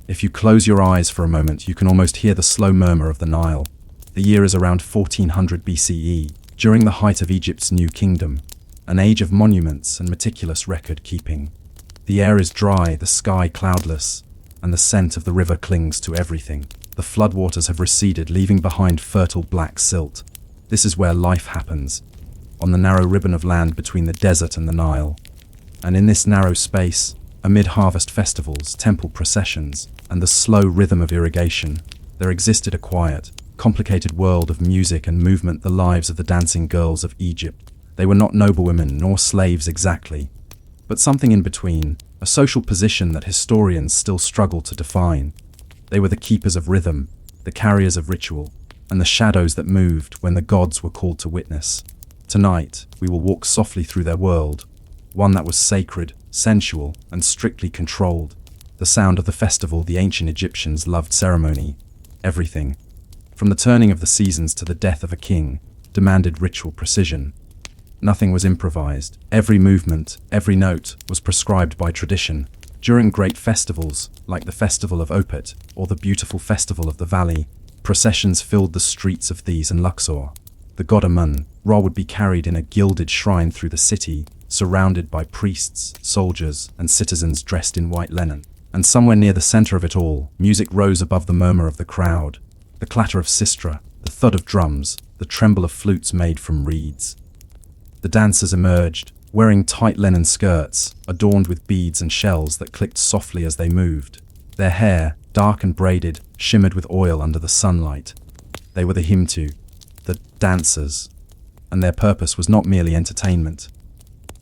If you close your eyes for a moment, you can almost hear the slow murmur of the Nile. The year is around 1400 BCE, during the height of Egypt's New Kingdom, an age of monuments and meticulous record-keeping. The air is dry, the sky cloudless, and the scent of the river clings to everything. The floodwaters have receded, leaving behind fertile black silt. This is where life happens, on the narrow ribbon of land between the desert and the Nile. And in this narrow space, amid harvest festivals, temple processions, and the slow rhythm of irrigation, there existed a quiet, complicated world of music and movement, the lives of the dancing girls of Egypt. They were not noblewomen nor slaves exactly, but something in between, a social position that historians still struggle to define. They were the keepers of rhythm, the carriers of ritual, and the shadows that moved when the gods were called to witness. Tonight, we will walk softly through their world, one that was sacred, sensual, and strictly controlled. The sound of the festival. The ancient Egyptians loved ceremony. Everything, from the turning of the seasons to the death of a king, demanded ritual precision. Nothing was improvised. Every movement, every note, was prescribed by tradition. During great festivals, like the Festival of Opet or the beautiful Festival of the Valley, processions filled the streets of Thebes and Luxor. The god Amun-Ra would be carried in a gilded shrine through the city, surrounded by priests, soldiers, and citizens dressed in white linen. And somewhere near the center of it all, music rose above the murmur of the crowd. The clatter of sistra, the thud of drums, the tremble of flutes made from reeds. The dancers emerged, wearing tight linen skirts, adorned with beads and shells that clicked softly as they moved. Their hair, dark and braided, shimmered with oil under the sunlight. They were the himtu, the dancers, and their purpose was not merely entertainment.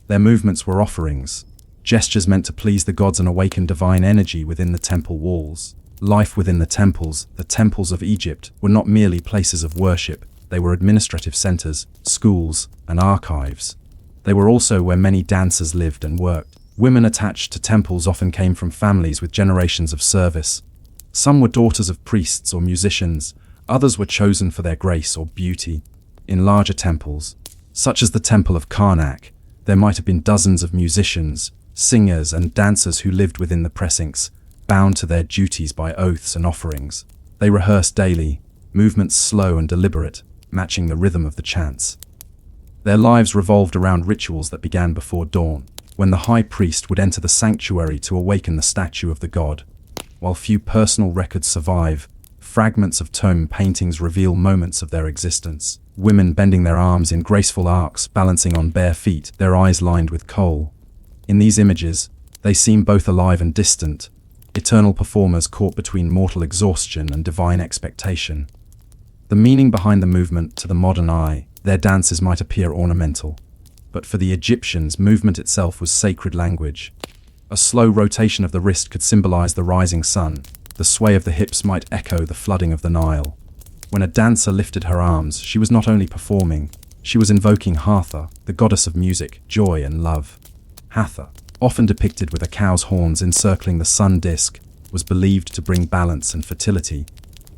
Their movements were offerings, gestures meant to please the gods and awaken divine energy within the temple walls. Life within the temples of Egypt, were not merely places of worship. They were administrative centers, schools, and archives. They were also where many dancers lived and worked. Women attached to temples often came from families with generations of service. Some were daughters of priests or musicians, others were chosen for their grace or beauty. In larger temples, such as the Temple of Karnak, there might have been dozens of musicians, singers, and dancers who lived within the precincts, bound to their duties by oaths and offerings. They rehearsed daily, movements slow and deliberate, matching the rhythm of the chants. Their lives revolved around rituals that began before dawn, when the high priest would enter the sanctuary to awaken the statue of the god. While few personal records survive, fragments of tomb paintings reveal moments of their existence. Women bending their arms in graceful arcs, balancing on bare feet, their eyes lined with kohl. In these images, they seem both alive and distant, eternal performers caught between mortal exhaustion and divine expectation. The meaning behind the movement to the modern eye, their dances might appear ornamental, but for the Egyptians, movement itself was sacred language. A slow rotation of the wrist could symbolize the rising sun. The sway of the hips might echo the flooding of the Nile. When a dancer lifted her arms, she was not only performing, she was invoking Hathor, the goddess of music, joy, and love. Hathor, often depicted with a cow's horns encircling the sun disk, was believed to bring balance and fertility.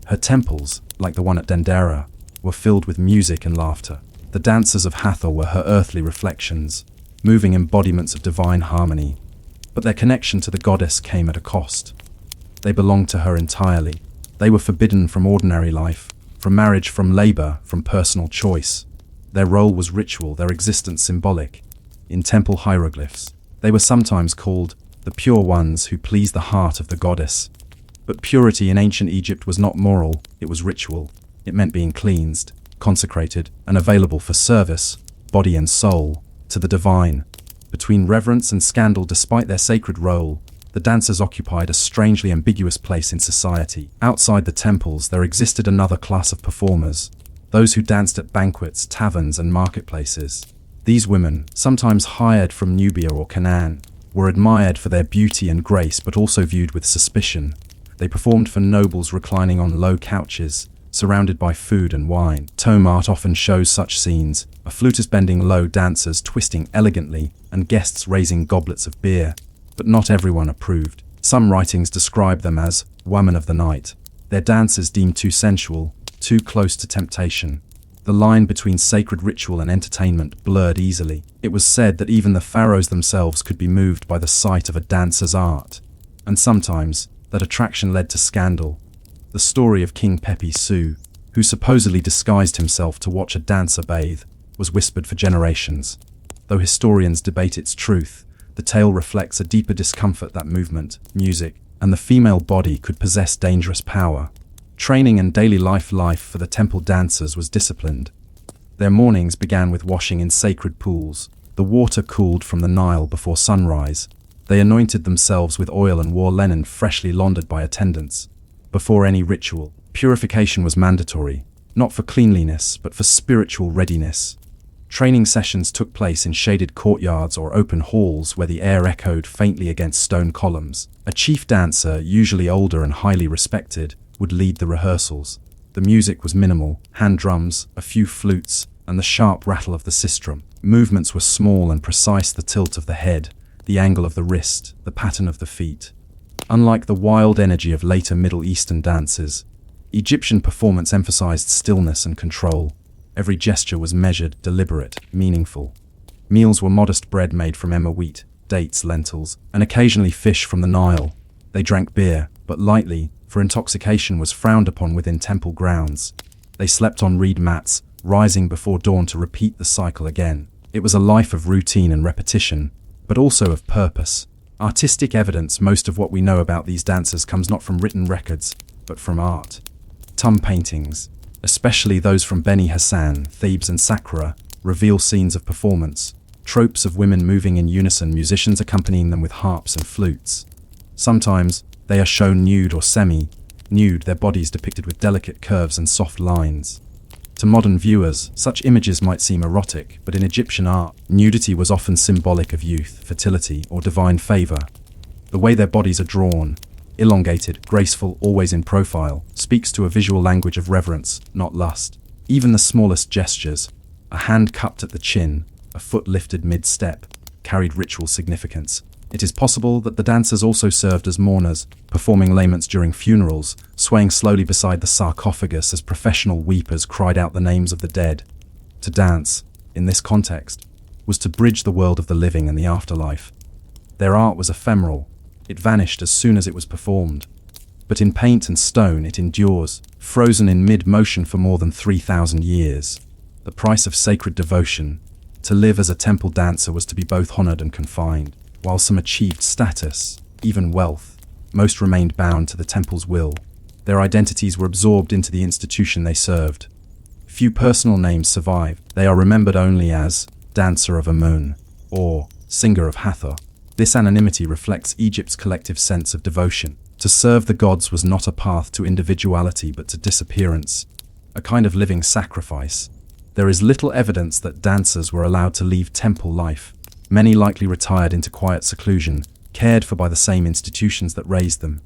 Her temples, like the one at Dendera, were filled with music and laughter. The dancers of Hathor were her earthly reflections, moving embodiments of divine harmony. But their connection to the goddess came at a cost. They belonged to her entirely. They were forbidden from ordinary life, from marriage, from labor, from personal choice. Their role was ritual, their existence symbolic. In temple hieroglyphs, they were sometimes called the pure ones who pleased the heart of the goddess. But purity in ancient Egypt was not moral, it was ritual. It meant being cleansed, consecrated, and available for service, body and soul, to the divine. Between reverence and scandal, despite their sacred role, the dancers occupied a strangely ambiguous place in society. Outside the temples, there existed another class of performers, those who danced at banquets, taverns, and marketplaces. These women, sometimes hired from Nubia or Canaan, were admired for their beauty and grace but also viewed with suspicion. They performed for nobles reclining on low couches, surrounded by food and wine. Tomb art often shows such scenes, a flutist bending low, dancers twisting elegantly, and guests raising goblets of beer. But not everyone approved. Some writings describe them as women of the night, their dances deemed too sensual, too close to temptation. The line between sacred ritual and entertainment blurred easily. It was said that even the pharaohs themselves could be moved by the sight of a dancer's art. And sometimes, That attraction led to scandal. The story of King Pepe Sue, who supposedly disguised himself to watch a dancer bathe, was whispered for generations. Though historians debate its truth, the tale reflects a deeper discomfort that movement, music, and the female body could possess dangerous power. Training and daily life for the temple dancers was disciplined. Their mornings began with washing in sacred pools. The water cooled from the Nile before sunrise. They anointed themselves with oil and wore linen freshly laundered by attendants. Before any ritual, purification was mandatory, not for cleanliness, but for spiritual readiness. Training sessions took place in shaded courtyards or open halls where the air echoed faintly against stone columns. A chief dancer, usually older and highly respected, would lead the rehearsals. The music was minimal: hand drums, a few flutes, and the sharp rattle of the sistrum. Movements were small and precise: the tilt of the head, the angle of the wrist, the pattern of the feet. Unlike the wild energy of later Middle Eastern dances, Egyptian performance emphasized stillness and control. Every gesture was measured, deliberate, meaningful. Meals were modest: bread made from emmer wheat, dates, lentils, and occasionally fish from the Nile. They drank beer, but lightly, for intoxication was frowned upon within temple grounds. They slept on reed mats, rising before dawn to repeat the cycle again. It was a life of routine and repetition, but also of purpose. Artistic evidence: most of what we know about these dancers comes not from written records, but from art. Tomb paintings, especially those from Beni Hassan, Thebes and Saqqara, reveal scenes of performance, tropes of women moving in unison, musicians accompanying them with harps and flutes. Sometimes they are shown nude or semi-nude, their bodies depicted with delicate curves and soft lines. To modern viewers, such images might seem erotic, but in Egyptian art, nudity was often symbolic of youth, fertility, or divine favor. The way their bodies are drawn, elongated, graceful, always in profile, speaks to a visual language of reverence, not lust. Even the smallest gestures, a hand cupped at the chin, a foot lifted mid-step, carried ritual significance. It is possible that the dancers also served as mourners, performing laments during funerals, swaying slowly beside the sarcophagus as professional weepers cried out the names of the dead. To dance, in this context, was to bridge the world of the living and the afterlife. Their art was ephemeral. It vanished as soon as it was performed. But in paint and stone it endures, frozen in mid-motion for more than 3,000 years. The price of sacred devotion. To live as a temple dancer was to be both honored and confined. While some achieved status, even wealth, most remained bound to the temple's will. Their identities were absorbed into the institution they served. Few personal names survive. They are remembered only as Dancer of Amun or Singer of Hathor. This anonymity reflects Egypt's collective sense of devotion. To serve the gods was not a path to individuality but to disappearance, a kind of living sacrifice. There is little evidence that dancers were allowed to leave temple life. Many likely retired into quiet seclusion, cared for by the same institutions that raised them.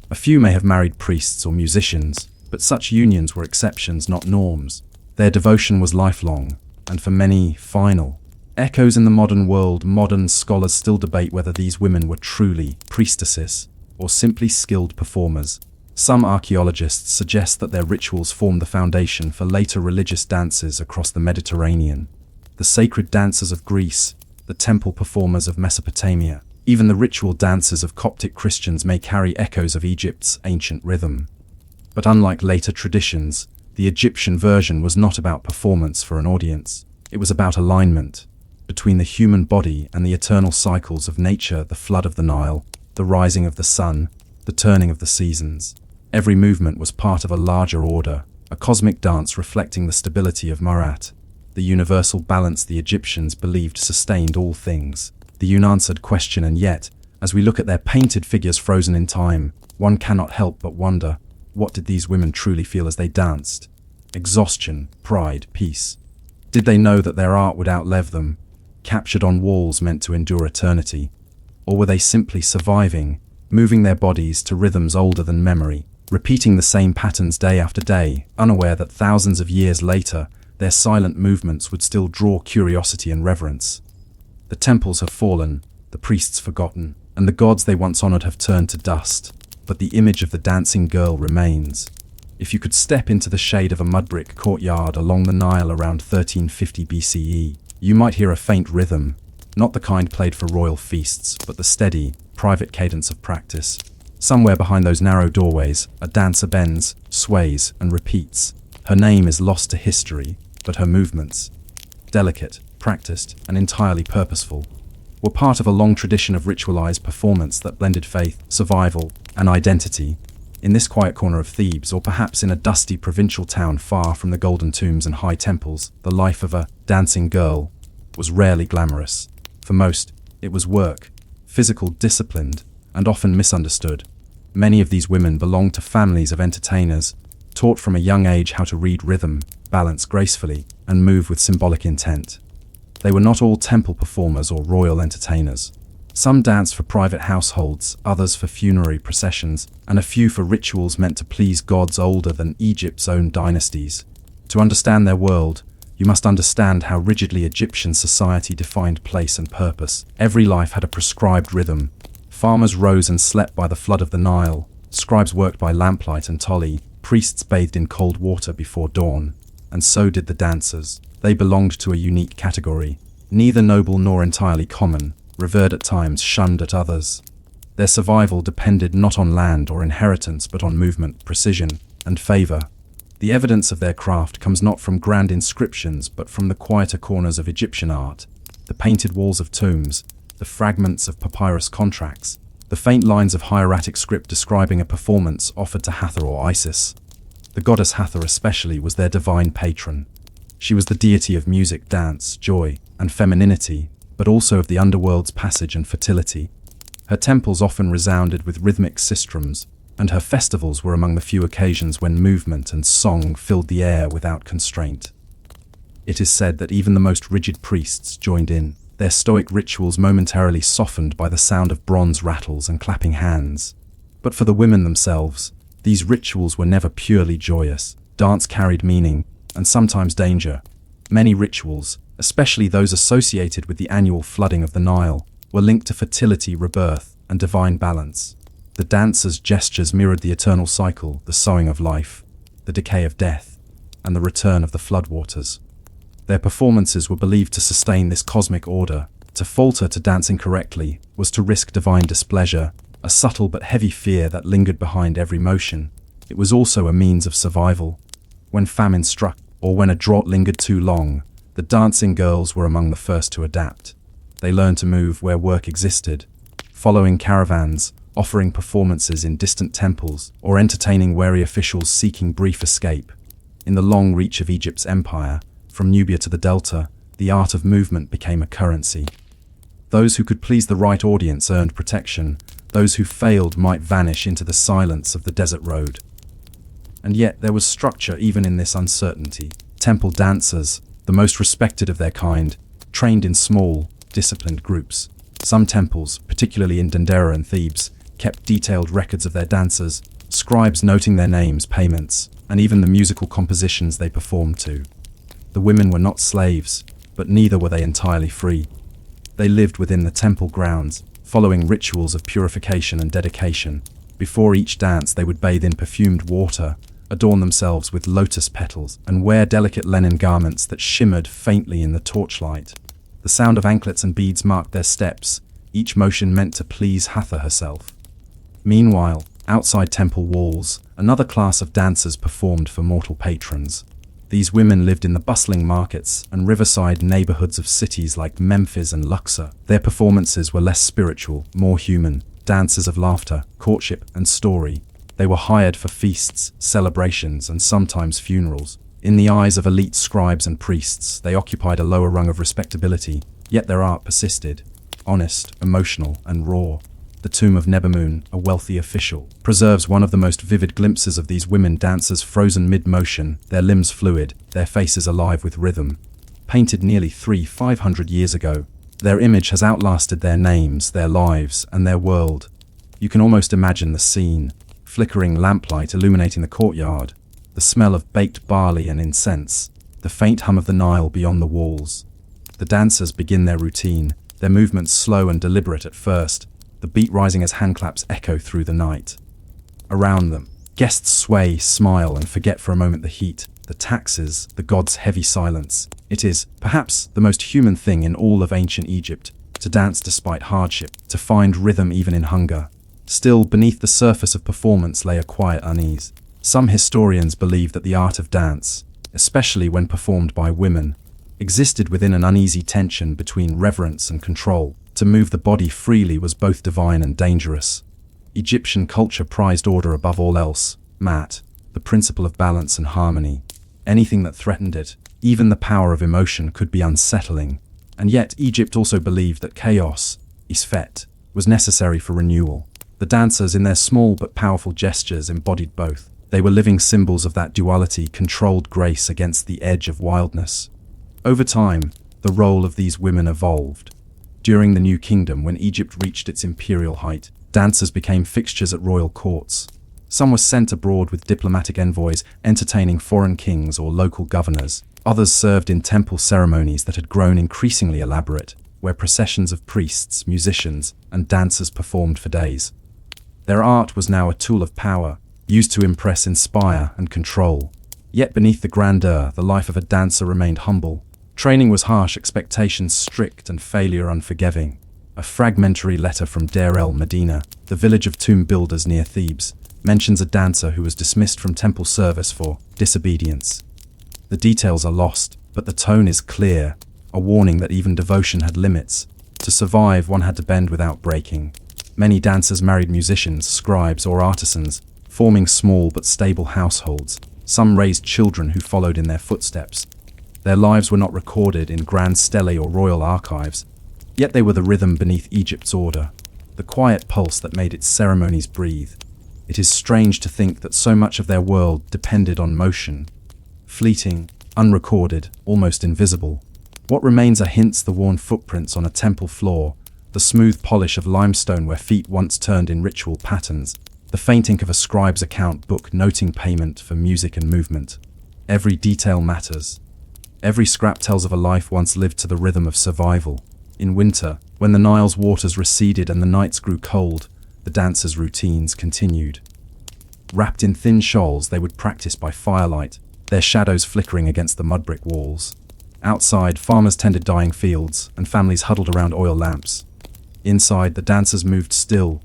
A few may have married priests or musicians, but such unions were exceptions, not norms. Their devotion was lifelong, and for many, final. Echoes in the modern world: modern scholars still debate whether these women were truly priestesses or simply skilled performers. Some archaeologists suggest that their rituals formed the foundation for later religious dances across the Mediterranean. The sacred dancers of Greece, the temple performers of Mesopotamia, even the ritual dances of Coptic Christians may carry echoes of Egypt's ancient rhythm. But unlike later traditions, the Egyptian version was not about performance for an audience. It was about alignment between the human body and the eternal cycles of nature: the flood of the Nile, the rising of the sun, the turning of the seasons. Every movement was part of a larger order, a cosmic dance reflecting the stability of Marat, the universal balance the Egyptians believed sustained all things. The unanswered question, and yet, as we look at their painted figures frozen in time, one cannot help but wonder, what did these women truly feel as they danced? Exhaustion, pride, peace. Did they know that their art would outlive them, captured on walls meant to endure eternity? Or were they simply surviving, moving their bodies to rhythms older than memory, repeating the same patterns day after day, unaware that thousands of years later, their silent movements would still draw curiosity and reverence? The temples have fallen, the priests forgotten, and the gods they once honored have turned to dust, but the image of the dancing girl remains. If you could step into the shade of a mud-brick courtyard along the Nile around 1350 BCE, you might hear a faint rhythm, not the kind played for royal feasts, but the steady, private cadence of practice. Somewhere behind those narrow doorways, a dancer bends, sways, and repeats. Her name is lost to history, but her movements, delicate, practiced, and entirely purposeful, were part of a long tradition of ritualized performance that blended faith, survival, and identity. In this quiet corner of Thebes, or perhaps in a dusty provincial town far from the golden tombs and high temples, the life of a dancing girl was rarely glamorous. For most, it was work, physical, disciplined, and often misunderstood. Many of these women belonged to families of entertainers, taught from a young age how to read rhythm, balance gracefully, and move with symbolic intent. They were not all temple performers or royal entertainers. Some danced for private households, others for funerary processions, and a few for rituals meant to please gods older than Egypt's own dynasties. To understand their world, you must understand how rigidly Egyptian society defined place and purpose. Every life had a prescribed rhythm. Farmers rose and slept by the flood of the Nile, scribes worked by lamplight and tolly, priests bathed in cold water before dawn, and so did the dancers. They belonged to a unique category, neither noble nor entirely common, revered at times, shunned at others. Their survival depended not on land or inheritance but on movement, precision, and favor. The evidence of their craft comes not from grand inscriptions but from the quieter corners of Egyptian art, the painted walls of tombs, the fragments of papyrus contracts, the faint lines of hieratic script describing a performance offered to Hathor or Isis. The goddess Hathor especially was their divine patron. She was the deity of music, dance, joy, and femininity, but also of the underworld's passage and fertility. Her temples often resounded with rhythmic sistrums, and her festivals were among the few occasions when movement and song filled the air without constraint. It is said that even the most rigid priests joined in, their stoic rituals momentarily softened by the sound of bronze rattles and clapping hands. But for the women themselves, these rituals were never purely joyous. Dance carried meaning, and sometimes danger. Many rituals, especially those associated with the annual flooding of the Nile, were linked to fertility, rebirth, and divine balance. The dancers' gestures mirrored the eternal cycle, the sowing of life, the decay of death, and the return of the floodwaters. Their performances were believed to sustain this cosmic order. To falter to dance incorrectly was to risk divine displeasure, a subtle but heavy fear that lingered behind every motion. It was also a means of survival. When famine struck, or when a drought lingered too long, the dancing girls were among the first to adapt. They learned to move where work existed, following caravans, offering performances in distant temples, or entertaining weary officials seeking brief escape. In the long reach of Egypt's empire, from Nubia to the Delta, the art of movement became a currency. Those who could please the right audience earned protection. Those who failed might vanish into the silence of the desert road. And yet there was structure even in this uncertainty. Temple dancers, the most respected of their kind, trained in small, disciplined groups. Some temples, particularly in Dendera and Thebes, kept detailed records of their dancers, scribes noting their names, payments, and even the musical compositions they performed to. The women were not slaves, but neither were they entirely free. They lived within the temple grounds, following rituals of purification and dedication. Before each dance they would bathe in perfumed water, adorn themselves with lotus petals, and wear delicate linen garments that shimmered faintly in the torchlight. The sound of anklets and beads marked their steps, each motion meant to please Hathor herself. Meanwhile, outside temple walls, another class of dancers performed for mortal patrons. These women lived in the bustling markets and riverside neighborhoods of cities like Memphis and Luxor. Their performances were less spiritual, more human, dances of laughter, courtship, and story. They were hired for feasts, celebrations, and sometimes funerals. In the eyes of elite scribes and priests, they occupied a lower rung of respectability, yet their art persisted, honest, emotional, and raw. The tomb of Nebamun, a wealthy official, preserves one of the most vivid glimpses of these women dancers frozen mid-motion, their limbs fluid, their faces alive with rhythm. Painted nearly 500 years ago, their image has outlasted their names, their lives, and their world. You can almost imagine the scene, flickering lamplight illuminating the courtyard, the smell of baked barley and incense, the faint hum of the Nile beyond the walls. The dancers begin their routine, their movements slow and deliberate at first, the beat rising as handclaps echo through the night. Around them, guests sway, smile, and forget for a moment the heat, the taxes, the gods' heavy silence. It is, perhaps, the most human thing in all of ancient Egypt, to dance despite hardship, to find rhythm even in hunger, Still, beneath the surface of performance lay a quiet unease. Some historians believe that the art of dance, especially when performed by women, existed within an uneasy tension between reverence and control. To move the body freely was both divine and dangerous. Egyptian culture prized order above all else, mat, the principle of balance and harmony. Anything that threatened it, even the power of emotion, could be unsettling. And yet Egypt also believed that chaos, isfet, was necessary for renewal. The dancers, in their small but powerful gestures, embodied both. They were living symbols of that duality, controlled grace against the edge of wildness. Over time, the role of these women evolved. During the New Kingdom, when Egypt reached its imperial height, dancers became fixtures at royal courts. Some were sent abroad with diplomatic envoys, entertaining foreign kings or local governors. Others served in temple ceremonies that had grown increasingly elaborate, where processions of priests, musicians, and dancers performed for days. Their art was now a tool of power, used to impress, inspire, and control. Yet beneath the grandeur, the life of a dancer remained humble. Training was harsh, expectations strict, and failure unforgiving. A fragmentary letter from Deir el-Medina, the village of tomb builders near Thebes, mentions a dancer who was dismissed from temple service for disobedience. The details are lost, but the tone is clear, a warning that even devotion had limits. To survive, one had to bend without breaking. Many dancers married musicians, scribes, or artisans, forming small but stable households. Some raised children who followed in their footsteps. Their lives were not recorded in grand stelae or royal archives, yet they were the rhythm beneath Egypt's order, the quiet pulse that made its ceremonies breathe. It is strange to think that so much of their world depended on motion. Fleeting, unrecorded, almost invisible. What remains are hints: the worn footprints on a temple floor, the smooth polish of limestone where feet once turned in ritual patterns, the faint ink of a scribe's account book noting payment for music and movement. Every detail matters. Every scrap tells of a life once lived to the rhythm of survival. In winter, when the Nile's waters receded and the nights grew cold, the dancers' routines continued. Wrapped in thin shawls, they would practice by firelight, their shadows flickering against the mud-brick walls. Outside, farmers tended dying fields, and families huddled around oil lamps. Inside, the dancers moved still,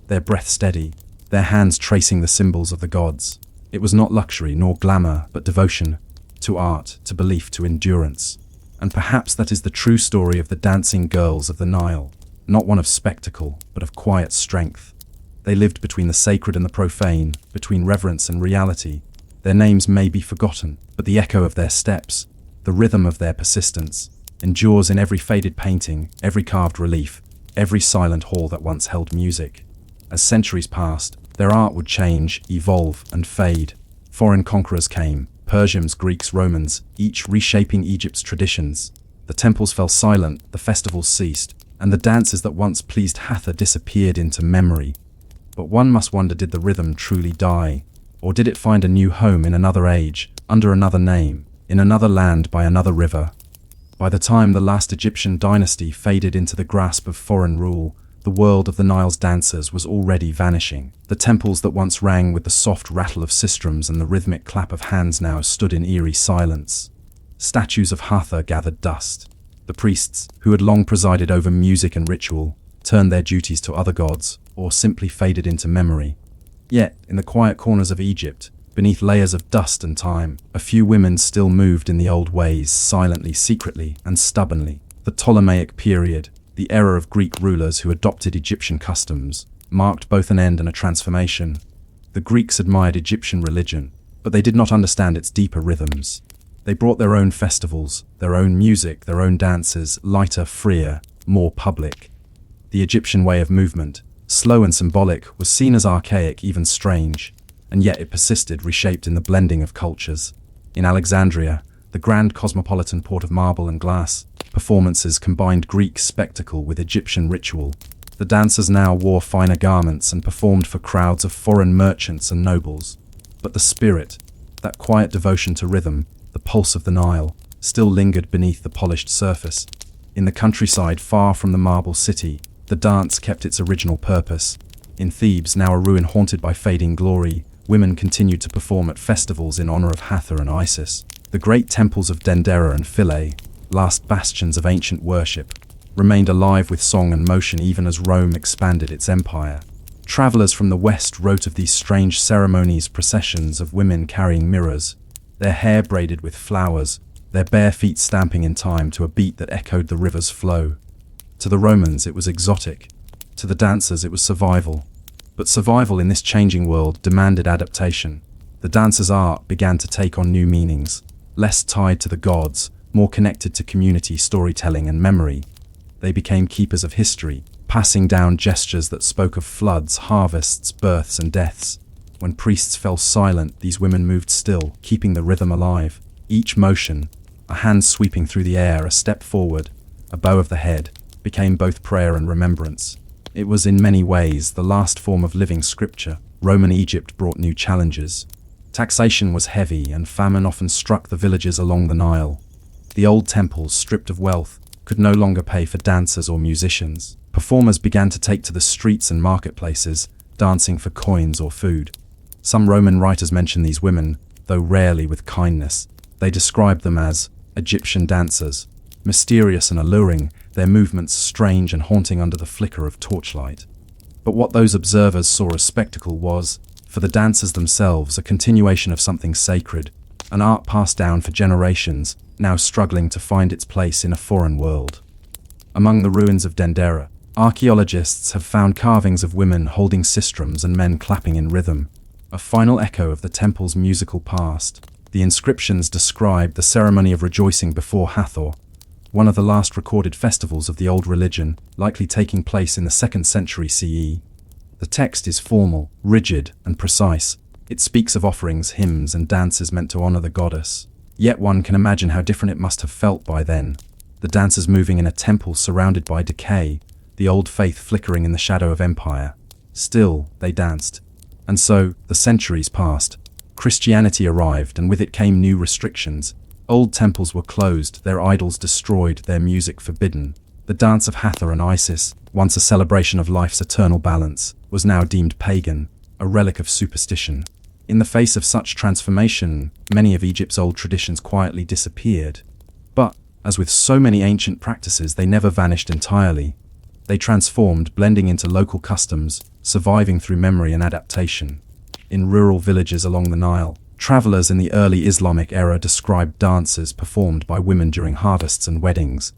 their breath steady, their hands tracing the symbols of the gods. It was not luxury nor glamour, but devotion. To art, to belief, to endurance. And perhaps that is the true story of the dancing girls of the Nile, not one of spectacle, but of quiet strength. They lived between the sacred and the profane, between reverence and reality. Their names may be forgotten, but the echo of their steps, the rhythm of their persistence, endures in every faded painting, every carved relief, every silent hall that once held music. As centuries passed, their art would change, evolve, and fade. Foreign conquerors came, Persians, Greeks, Romans, each reshaping Egypt's traditions. The temples fell silent, the festivals ceased, and the dances that once pleased Hathor disappeared into memory. But one must wonder, did the rhythm truly die? Or did it find a new home in another age, under another name, in another land by another river? By the time the last Egyptian dynasty faded into the grasp of foreign rule, the world of the Nile's dancers was already vanishing. The temples that once rang with the soft rattle of sistrums and the rhythmic clap of hands now stood in eerie silence. Statues of Hathor gathered dust. The priests, who had long presided over music and ritual, turned their duties to other gods, or simply faded into memory. Yet, in the quiet corners of Egypt, beneath layers of dust and time, a few women still moved in the old ways, silently, secretly, and stubbornly. The Ptolemaic period, the era of Greek rulers who adopted Egyptian customs, marked both an end and a transformation. The Greeks admired Egyptian religion, but they did not understand its deeper rhythms. They brought their own festivals, their own music, their own dances, lighter, freer, more public. The Egyptian way of movement, slow and symbolic, was seen as archaic, even strange, and yet it persisted, reshaped in the blending of cultures. In Alexandria, the grand cosmopolitan port of marble and glass, performances combined Greek spectacle with Egyptian ritual. The dancers now wore finer garments and performed for crowds of foreign merchants and nobles. But the spirit, that quiet devotion to rhythm, the pulse of the Nile, still lingered beneath the polished surface. In the countryside far from the marble city, the dance kept its original purpose. In Thebes, now a ruin haunted by fading glory, women continued to perform at festivals in honor of Hathor and Isis. The great temples of Dendera and Philae, last bastions of ancient worship, remained alive with song and motion even as Rome expanded its empire. Travelers from the West wrote of these strange ceremonies, processions of women carrying mirrors, their hair braided with flowers, their bare feet stamping in time to a beat that echoed the river's flow. To the Romans it was exotic, to the dancers it was survival. But survival in this changing world demanded adaptation. The dancers' art began to take on new meanings, less tied to the gods, more connected to community storytelling and memory. They became keepers of history, passing down gestures that spoke of floods, harvests, births, and deaths. When priests fell silent, these women moved still, keeping the rhythm alive. Each motion, a hand sweeping through the air, a step forward, a bow of the head, became both prayer and remembrance. It was in many ways the last form of living scripture. Roman Egypt brought new challenges. Taxation was heavy, and famine often struck the villages along the Nile. The old temples, stripped of wealth, could no longer pay for dancers or musicians. Performers began to take to the streets and marketplaces, dancing for coins or food. Some Roman writers mention these women, though rarely with kindness. They describe them as Egyptian dancers, mysterious and alluring, their movements strange and haunting under the flicker of torchlight. But what those observers saw as spectacle was, for the dancers themselves, a continuation of something sacred, an art passed down for generations, now struggling to find its place in a foreign world. Among the ruins of Dendera, archaeologists have found carvings of women holding sistrums and men clapping in rhythm, a final echo of the temple's musical past. The inscriptions describe the ceremony of rejoicing before Hathor, one of the last recorded festivals of the old religion, likely taking place in the 2nd century CE. The text is formal, rigid, and precise. It speaks of offerings, hymns, and dances meant to honor the goddess. Yet one can imagine how different it must have felt by then. The dancers moving in a temple surrounded by decay, the old faith flickering in the shadow of empire. Still, they danced. And so, the centuries passed. Christianity arrived, and with it came new restrictions. Old temples were closed, their idols destroyed, their music forbidden. The dance of Hathor and Isis, once a celebration of life's eternal balance, was now deemed pagan, a relic of superstition. In the face of such transformation, many of Egypt's old traditions quietly disappeared. But, as with so many ancient practices, they never vanished entirely. They transformed, blending into local customs, surviving through memory and adaptation. In rural villages along the Nile, travelers in the early Islamic era described dances performed by women during harvests and weddings.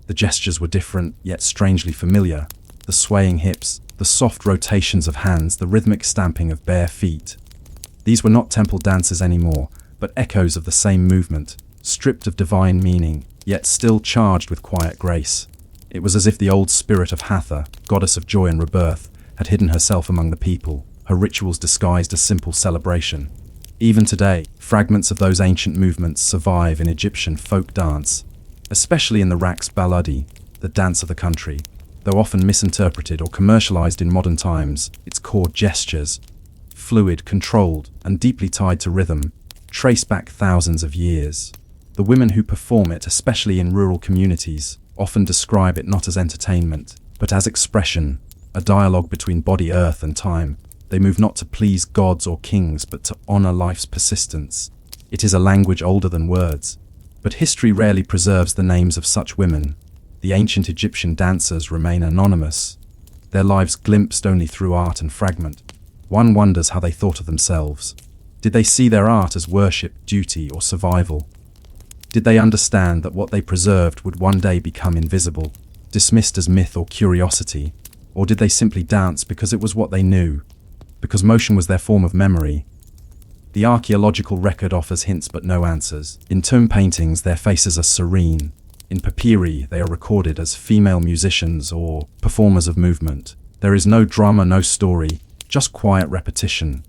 The gestures were different, yet strangely familiar. The swaying hips, the soft rotations of hands, the rhythmic stamping of bare feet. These were not temple dances anymore, but echoes of the same movement, stripped of divine meaning, yet still charged with quiet grace. It was as if the old spirit of Hathor, goddess of joy and rebirth, had hidden herself among the people, her rituals disguised as simple celebration. Even today, fragments of those ancient movements survive in Egyptian folk dance, especially in the Raqs Baladi, the dance of the country. Though often misinterpreted or commercialized in modern times, its core gestures, fluid, controlled, and deeply tied to rhythm, trace back thousands of years. The women who perform it, especially in rural communities, often describe it not as entertainment, but as expression, a dialogue between body, earth, and time. They move not to please gods or kings, but to honor life's persistence. It is a language older than words. But history rarely preserves the names of such women. The ancient Egyptian dancers remain anonymous, their lives glimpsed only through art and fragment. One wonders how they thought of themselves. Did they see their art as worship, duty, or survival? Did they understand that what they preserved would one day become invisible, dismissed as myth or curiosity? Or did they simply dance because it was what they knew, because motion was their form of memory? The archaeological record offers hints but no answers. In tomb paintings, their faces are serene. In papyri, they are recorded as female musicians or performers of movement. There is no drama, no story, just quiet repetition,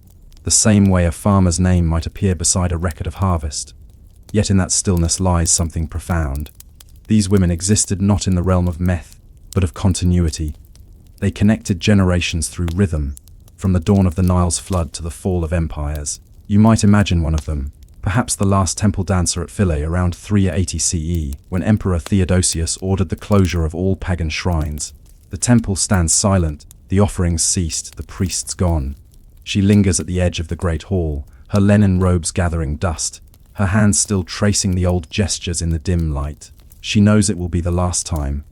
the same way a farmer's name might appear beside a record of harvest. Yet in that stillness lies something profound. These women existed not in the realm of myth, but of continuity. They connected generations through rhythm, from the dawn of the Nile's flood to the fall of empires. You might imagine one of them, perhaps the last temple dancer at Philae around 380 CE, when Emperor Theodosius ordered the closure of all pagan shrines. The temple stands silent, the offerings ceased, the priests gone. She lingers at the edge of the great hall, her linen robes gathering dust, her hands still tracing the old gestures in the dim light. She knows it will be the last time.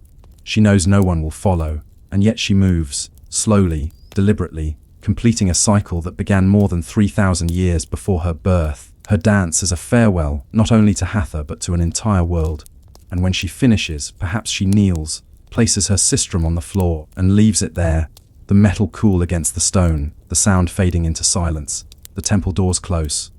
She knows no one will follow, and yet she moves, slowly, deliberately, completing a cycle that began more than 3,000 years before her birth. Her dance is a farewell, not only to Hathor but to an entire world. And when she finishes, perhaps she kneels, places her sistrum on the floor, and leaves it there, the metal cool against the stone, the sound fading into silence. The temple doors close.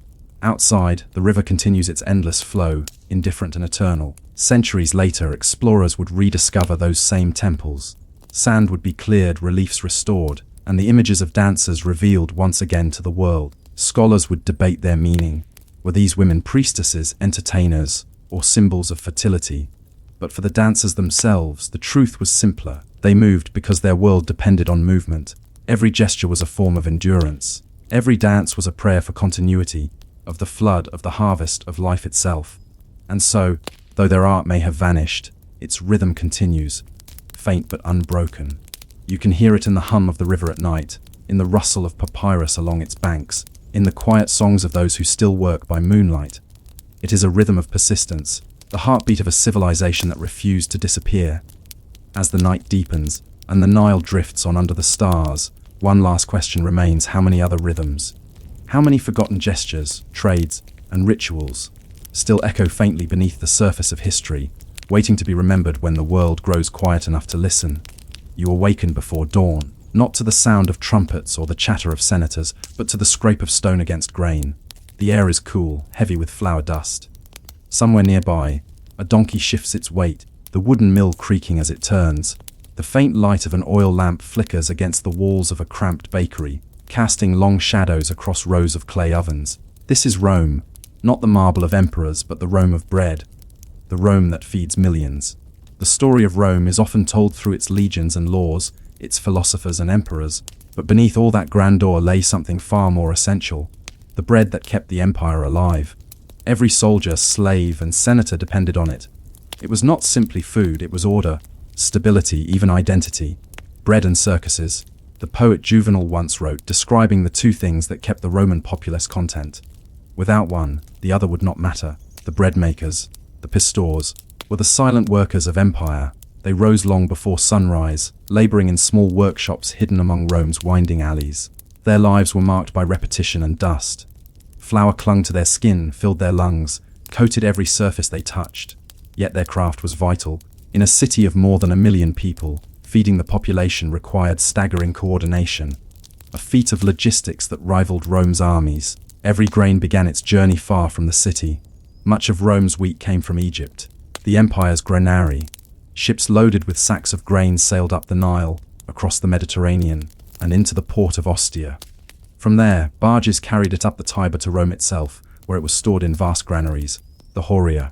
Outside, the river continues its endless flow, indifferent and eternal. Centuries later, explorers would rediscover those same temples. Sand would be cleared, reliefs restored, and the images of dancers revealed once again to the world. Scholars would debate their meaning. Were these women priestesses, entertainers, or symbols of fertility? But for the dancers themselves, the truth was simpler. They moved because their world depended on movement. Every gesture was a form of endurance. Every dance was a prayer for continuity, of the flood, of the harvest, of life itself. And so, though their art may have vanished, its rhythm continues, faint but unbroken. You can hear it in the hum of the river at night, in the rustle of papyrus along its banks, in the quiet songs of those who still work by moonlight. It is a rhythm of persistence, the heartbeat of a civilization that refused to disappear. As the night deepens, and the Nile drifts on under the stars, one last question remains: how many other rhythms? How many forgotten gestures, trades, and rituals still echo faintly beneath the surface of history, waiting to be remembered when the world grows quiet enough to listen? You awaken before dawn, not to the sound of trumpets or the chatter of senators, but to the scrape of stone against grain. The air is cool, heavy with flour dust. Somewhere nearby, a donkey shifts its weight, the wooden mill creaking as it turns. The faint light of an oil lamp flickers against the walls of a cramped bakery, casting long shadows across rows of clay ovens. This is Rome, not the marble of emperors, but the Rome of bread, the Rome that feeds millions. The story of Rome is often told through its legions and laws, its philosophers and emperors, but beneath all that grandeur lay something far more essential: the bread that kept the empire alive. Every soldier, slave, and senator depended on it. It was not simply food, it was order, stability, even identity. Bread and circuses. The poet Juvenal once wrote, describing the two things that kept the Roman populace content. Without one, the other would not matter. The bread makers, the pistors, were the silent workers of empire. They rose long before sunrise, laboring in small workshops hidden among Rome's winding alleys. Their lives were marked by repetition and dust. Flour clung to their skin, filled their lungs, coated every surface they touched. Yet their craft was vital. In a city of more than 1 million people, feeding the population required staggering coordination, a feat of logistics that rivaled Rome's armies. Every grain began its journey far from the city. Much of Rome's wheat came from Egypt, the empire's granary. Ships loaded with sacks of grain sailed up the Nile, across the Mediterranean, and into the port of Ostia. From there, barges carried it up the Tiber to Rome itself, where it was stored in vast granaries, the Horia.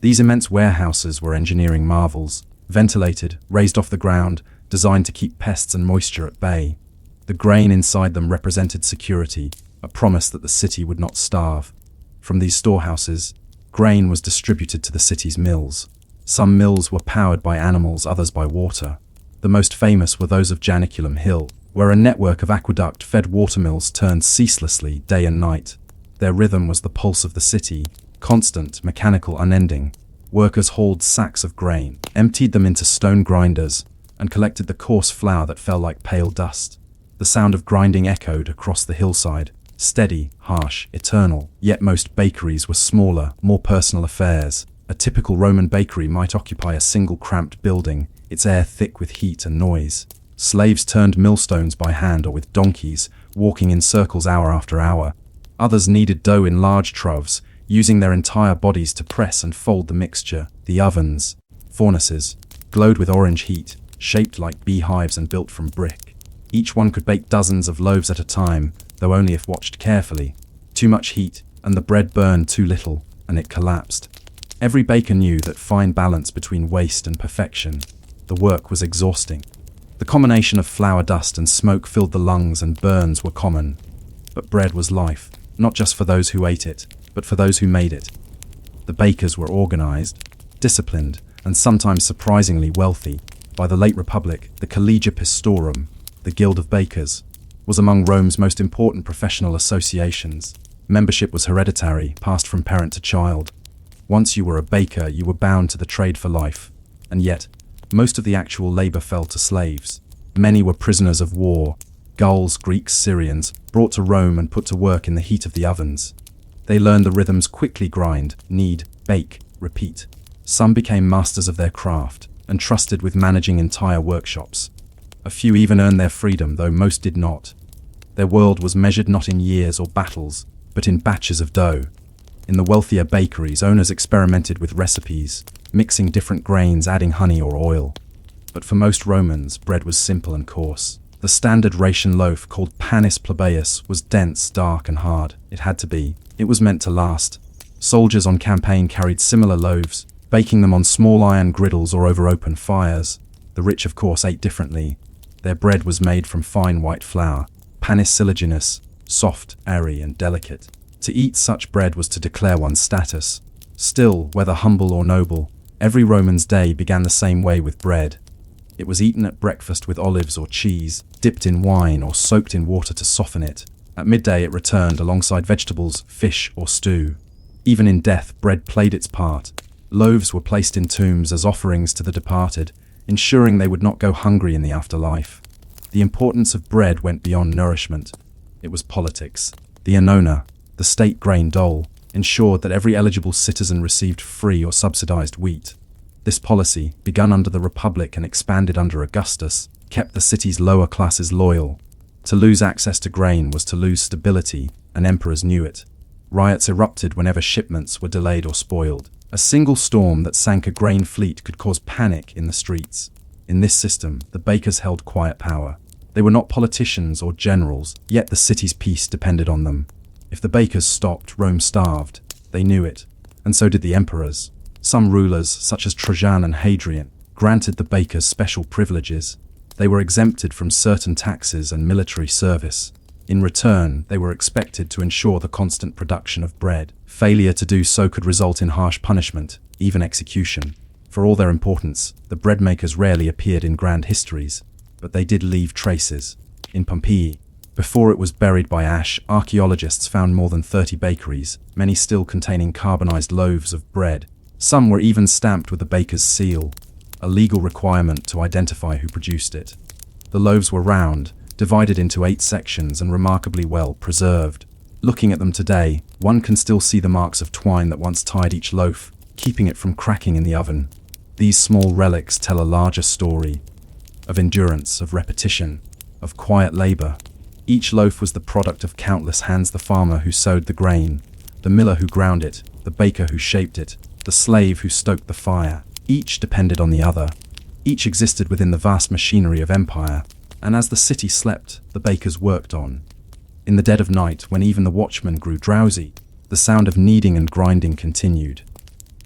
These immense warehouses were engineering marvels, ventilated, raised off the ground, designed to keep pests and moisture at bay. The grain inside them represented security, a promise that the city would not starve. From these storehouses, grain was distributed to the city's mills. Some mills were powered by animals, others by water. The most famous were those of Janiculum Hill, where a network of aqueduct-fed watermills turned ceaselessly day and night. Their rhythm was the pulse of the city, constant, mechanical, unending. Workers hauled sacks of grain, emptied them into stone grinders, and collected the coarse flour that fell like pale dust. The sound of grinding echoed across the hillside, steady, harsh, eternal. Yet most bakeries were smaller, more personal affairs. A typical Roman bakery might occupy a single cramped building, its air thick with heat and noise. Slaves turned millstones by hand or with donkeys, walking in circles hour after hour. Others kneaded dough in large troughs, using their entire bodies to press and fold the mixture. The ovens, furnaces, glowed with orange heat, shaped like beehives and built from brick. Each one could bake dozens of loaves at a time, though only if watched carefully. Too much heat, and the bread burned too little, and it collapsed. Every baker knew that fine balance between waste and perfection. The work was exhausting. The combination of flour dust and smoke filled the lungs, and burns were common. But bread was life, not just for those who ate it, but for those who made it. The bakers were organized, disciplined, and sometimes surprisingly wealthy. By the late Republic, the Collegia Pistorum, the Guild of Bakers, was among Rome's most important professional associations. Membership was hereditary, passed from parent to child. Once you were a baker, you were bound to the trade for life. And yet, most of the actual labor fell to slaves. Many were prisoners of war, Gauls, Greeks, Syrians, brought to Rome and put to work in the heat of the ovens. They learned the rhythms: quickly grind, knead, bake, repeat. Some became masters of their craft, entrusted with managing entire workshops. A few even earned their freedom, though most did not. Their world was measured not in years or battles, but in batches of dough. In the wealthier bakeries, owners experimented with recipes, mixing different grains, adding honey or oil. But for most Romans, bread was simple and coarse. The standard ration loaf, called panis plebeius, was dense, dark, and hard. It had to be. It was meant to last. Soldiers on campaign carried similar loaves, baking them on small iron griddles or over open fires. The rich, of course, ate differently. Their bread was made from fine white flour, panis siliginus, soft, airy, and delicate. To eat such bread was to declare one's status. Still, whether humble or noble, every Roman's day began the same way with bread. It was eaten at breakfast with olives or cheese, dipped in wine or soaked in water to soften it. At midday it returned alongside vegetables, fish, or stew. Even in death, bread played its part. Loaves were placed in tombs as offerings to the departed, ensuring they would not go hungry in the afterlife. The importance of bread went beyond nourishment. It was politics. The annona, the state grain dole, ensured that every eligible citizen received free or subsidized wheat. This policy, begun under the Republic and expanded under Augustus, kept the city's lower classes loyal. To lose access to grain was to lose stability, and emperors knew it. Riots erupted whenever shipments were delayed or spoiled. A single storm that sank a grain fleet could cause panic in the streets. In this system, the bakers held quiet power. They were not politicians or generals, yet the city's peace depended on them. If the bakers stopped, Rome starved. They knew it, and so did the emperors. Some rulers, such as Trajan and Hadrian, granted the bakers special privileges. They were exempted from certain taxes and military service. In return, they were expected to ensure the constant production of bread. Failure to do so could result in harsh punishment, even execution. For all their importance, the bread makers rarely appeared in grand histories, but they did leave traces. In Pompeii, before it was buried by ash, archaeologists found more than 30 bakeries, many still containing carbonized loaves of bread. Some were even stamped with the baker's seal, a legal requirement to identify who produced it. The loaves were round, divided into 8 sections and remarkably well preserved. Looking at them today, one can still see the marks of twine that once tied each loaf, keeping it from cracking in the oven. These small relics tell a larger story, of endurance, of repetition, of quiet labor. Each loaf was the product of countless hands: the farmer who sowed the grain, the miller who ground it, the baker who shaped it, the slave who stoked the fire. Each depended on the other. Each existed within the vast machinery of empire, and as the city slept, the bakers worked on. In the dead of night, when even the watchmen grew drowsy, the sound of kneading and grinding continued.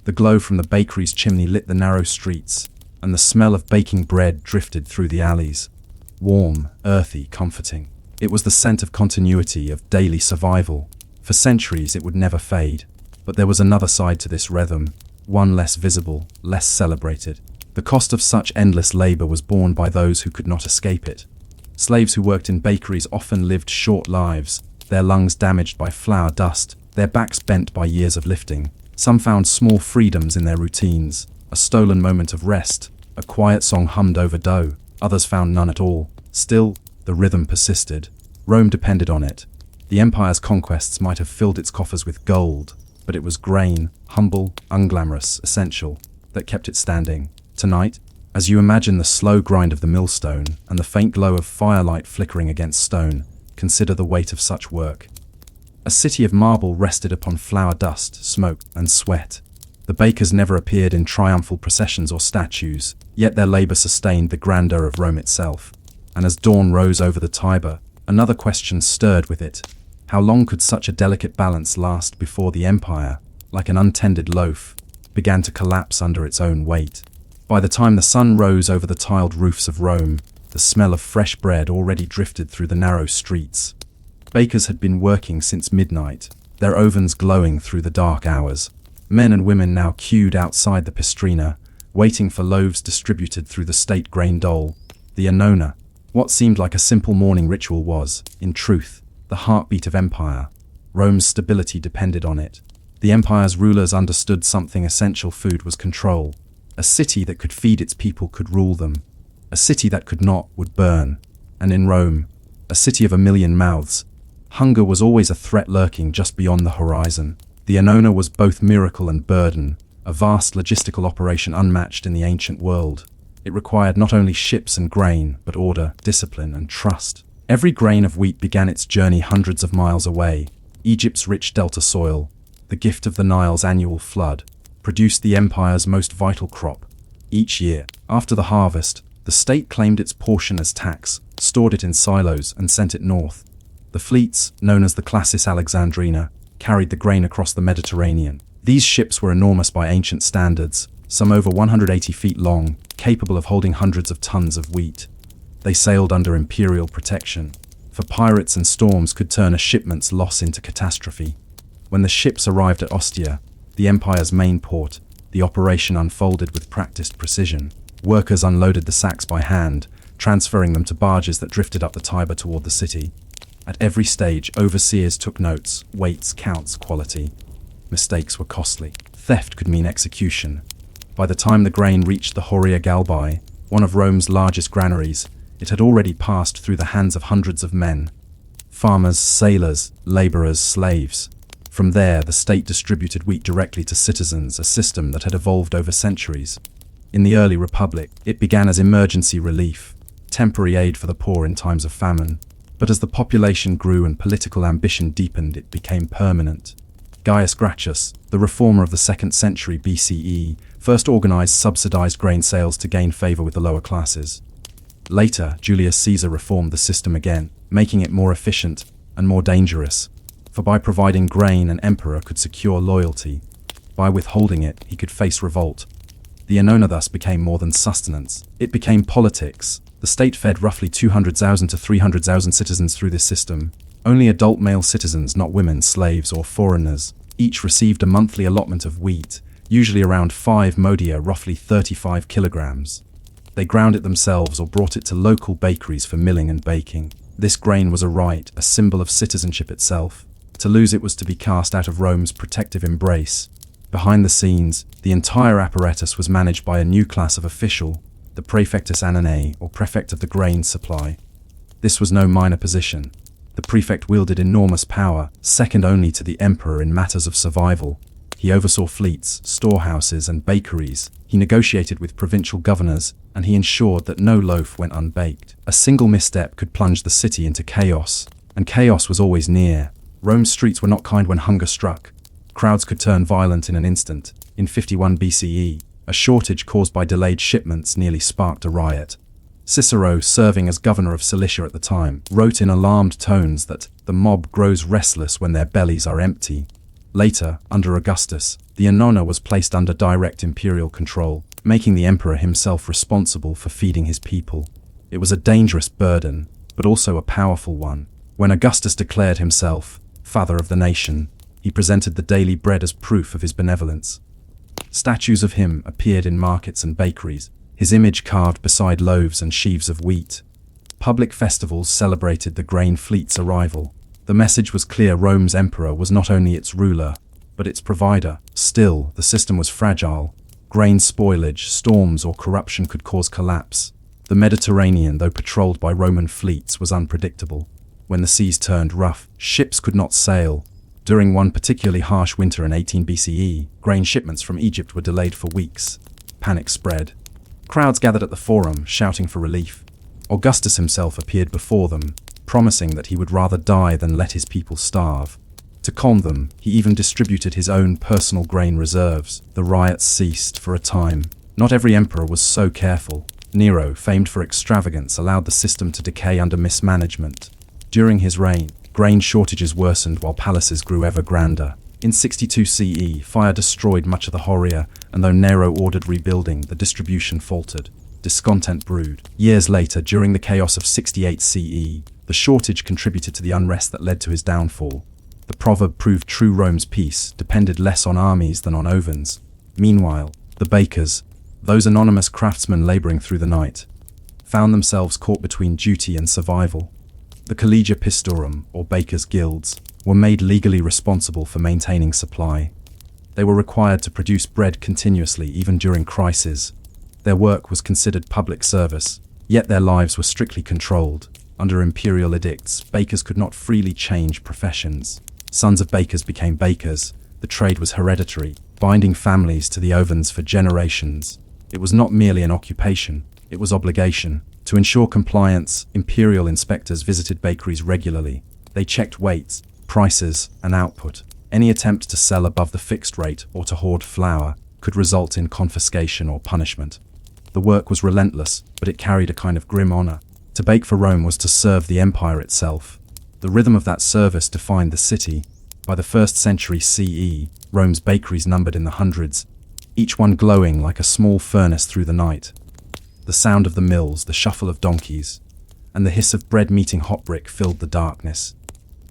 The glow from the bakery's chimney lit the narrow streets, and the smell of baking bread drifted through the alleys. Warm, earthy, comforting. It was the scent of continuity, of daily survival. For centuries it would never fade. But there was another side to this rhythm, one less visible, less celebrated. The cost of such endless labor was borne by those who could not escape it. Slaves who worked in bakeries often lived short lives, their lungs damaged by flour dust, their backs bent by years of lifting. Some found small freedoms in their routines, a stolen moment of rest, a quiet song hummed over dough. Others found none at all. Still, the rhythm persisted. Rome depended on it. The empire's conquests might have filled its coffers with gold, but it was grain, humble, unglamorous, essential, that kept it standing. Tonight, as you imagine the slow grind of the millstone and the faint glow of firelight flickering against stone, consider the weight of such work. A city of marble rested upon flour dust, smoke, and sweat. The bakers never appeared in triumphal processions or statues, yet their labor sustained the grandeur of Rome itself. And as dawn rose over the Tiber, another question stirred with it. How long could such a delicate balance last before the empire, like an untended loaf, began to collapse under its own weight? By the time the sun rose over the tiled roofs of Rome, the smell of fresh bread already drifted through the narrow streets. Bakers had been working since midnight, their ovens glowing through the dark hours. Men and women now queued outside the pistrina, waiting for loaves distributed through the state grain dole. The annona, what seemed like a simple morning ritual, was, in truth, the heartbeat of empire. Rome's stability depended on it. The empire's rulers understood something essential: food was control. A city that could feed its people could rule them. A city that could not would burn. And in Rome, a city of 1,000,000 mouths. Hunger was always a threat lurking just beyond the horizon. The Annona was both miracle and burden, a vast logistical operation unmatched in the ancient world. It required not only ships and grain, but order, discipline, and trust. Every grain of wheat began its journey hundreds of miles away. Egypt's rich delta soil, the gift of the Nile's annual flood, produced the empire's most vital crop. Each year, after the harvest, the state claimed its portion as tax, stored it in silos, and sent it north. The fleets, known as the Classis Alexandrina, carried the grain across the Mediterranean. These ships were enormous by ancient standards, some over 180 feet long, capable of holding hundreds of tons of wheat. They sailed under imperial protection, for pirates and storms could turn a shipment's loss into catastrophe. When the ships arrived at Ostia, the empire's main port, the operation unfolded with practiced precision. Workers unloaded the sacks by hand, transferring them to barges that drifted up the Tiber toward the city. At every stage, overseers took notes, weights, counts, quality. Mistakes were costly. Theft could mean execution. By the time the grain reached the Horia Galbae, one of Rome's largest granaries, it had already passed through the hands of hundreds of men. Farmers, sailors, laborers, slaves. From there, the state distributed wheat directly to citizens, a system that had evolved over centuries. In the early republic, it began as emergency relief, temporary aid for the poor in times of famine. But as the population grew and political ambition deepened, it became permanent. Gaius Gracchus, the reformer of the 2nd century BCE, first organized subsidized grain sales to gain favor with the lower classes. Later, Julius Caesar reformed the system again, making it more efficient and more dangerous. For by providing grain, an emperor could secure loyalty. By withholding it, he could face revolt. The Annona thus became more than sustenance. It became politics. The state fed roughly 200,000 to 300,000 citizens through this system. Only adult male citizens, not women, slaves, or foreigners, each received a monthly allotment of wheat, usually around 5 modia, roughly 35 kilograms. They ground it themselves or brought it to local bakeries for milling and baking. This grain was a right, a symbol of citizenship itself. To lose it was to be cast out of Rome's protective embrace. Behind the scenes, the entire apparatus was managed by a new class of official, the Praefectus Annonae, or prefect of the grain supply. This was no minor position. The prefect wielded enormous power, second only to the emperor in matters of survival. He oversaw fleets, storehouses, and bakeries. He negotiated with provincial governors, and he ensured that no loaf went unbaked. A single misstep could plunge the city into chaos, and chaos was always near. Rome's streets were not kind when hunger struck. Crowds could turn violent in an instant. In 51 BCE, a shortage caused by delayed shipments nearly sparked a riot. Cicero, serving as governor of Cilicia at the time, wrote in alarmed tones that the mob grows restless when their bellies are empty. Later, under Augustus, the Annona was placed under direct imperial control, making the emperor himself responsible for feeding his people. It was a dangerous burden, but also a powerful one. When Augustus declared himself father of the nation, he presented the daily bread as proof of his benevolence. Statues of him appeared in markets and bakeries, his image carved beside loaves and sheaves of wheat. Public festivals celebrated the grain fleet's arrival. The message was clear: Rome's emperor was not only its ruler, but its provider. Still, the system was fragile. Grain spoilage, storms, or corruption could cause collapse. The Mediterranean, though patrolled by Roman fleets, was unpredictable. When the seas turned rough, ships could not sail. During one particularly harsh winter in 18 BCE, grain shipments from Egypt were delayed for weeks. Panic spread. Crowds gathered at the Forum, shouting for relief. Augustus himself appeared before them, promising that he would rather die than let his people starve. To calm them, he even distributed his own personal grain reserves. The riots ceased for a time. Not every emperor was so careful. Nero, famed for extravagance, allowed the system to decay under mismanagement. During his reign, grain shortages worsened while palaces grew ever grander. In 62 CE, fire destroyed much of the Horia, and though Nero ordered rebuilding, the distribution faltered. Discontent brewed. Years later, during the chaos of 68 CE, the shortage contributed to the unrest that led to his downfall. The proverb proved true: Rome's peace depended less on armies than on ovens. Meanwhile, the bakers, those anonymous craftsmen laboring through the night, found themselves caught between duty and survival. The Collegia Pistorum, or bakers' guilds, were made legally responsible for maintaining supply. They were required to produce bread continuously, even during crises. Their work was considered public service, yet their lives were strictly controlled. Under imperial edicts, bakers could not freely change professions. Sons of bakers became bakers. The trade was hereditary, binding families to the ovens for generations. It was not merely an occupation, it was obligation. To ensure compliance, imperial inspectors visited bakeries regularly. They checked weights, prices, and output. Any attempt to sell above the fixed rate or to hoard flour could result in confiscation or punishment. The work was relentless, but it carried a kind of grim honor. To bake for Rome was to serve the empire itself. The rhythm of that service defined the city. By the 1st century CE, Rome's bakeries numbered in the hundreds, each one glowing like a small furnace through the night. The sound of the mills, the shuffle of donkeys, and the hiss of bread meeting hot brick filled the darkness.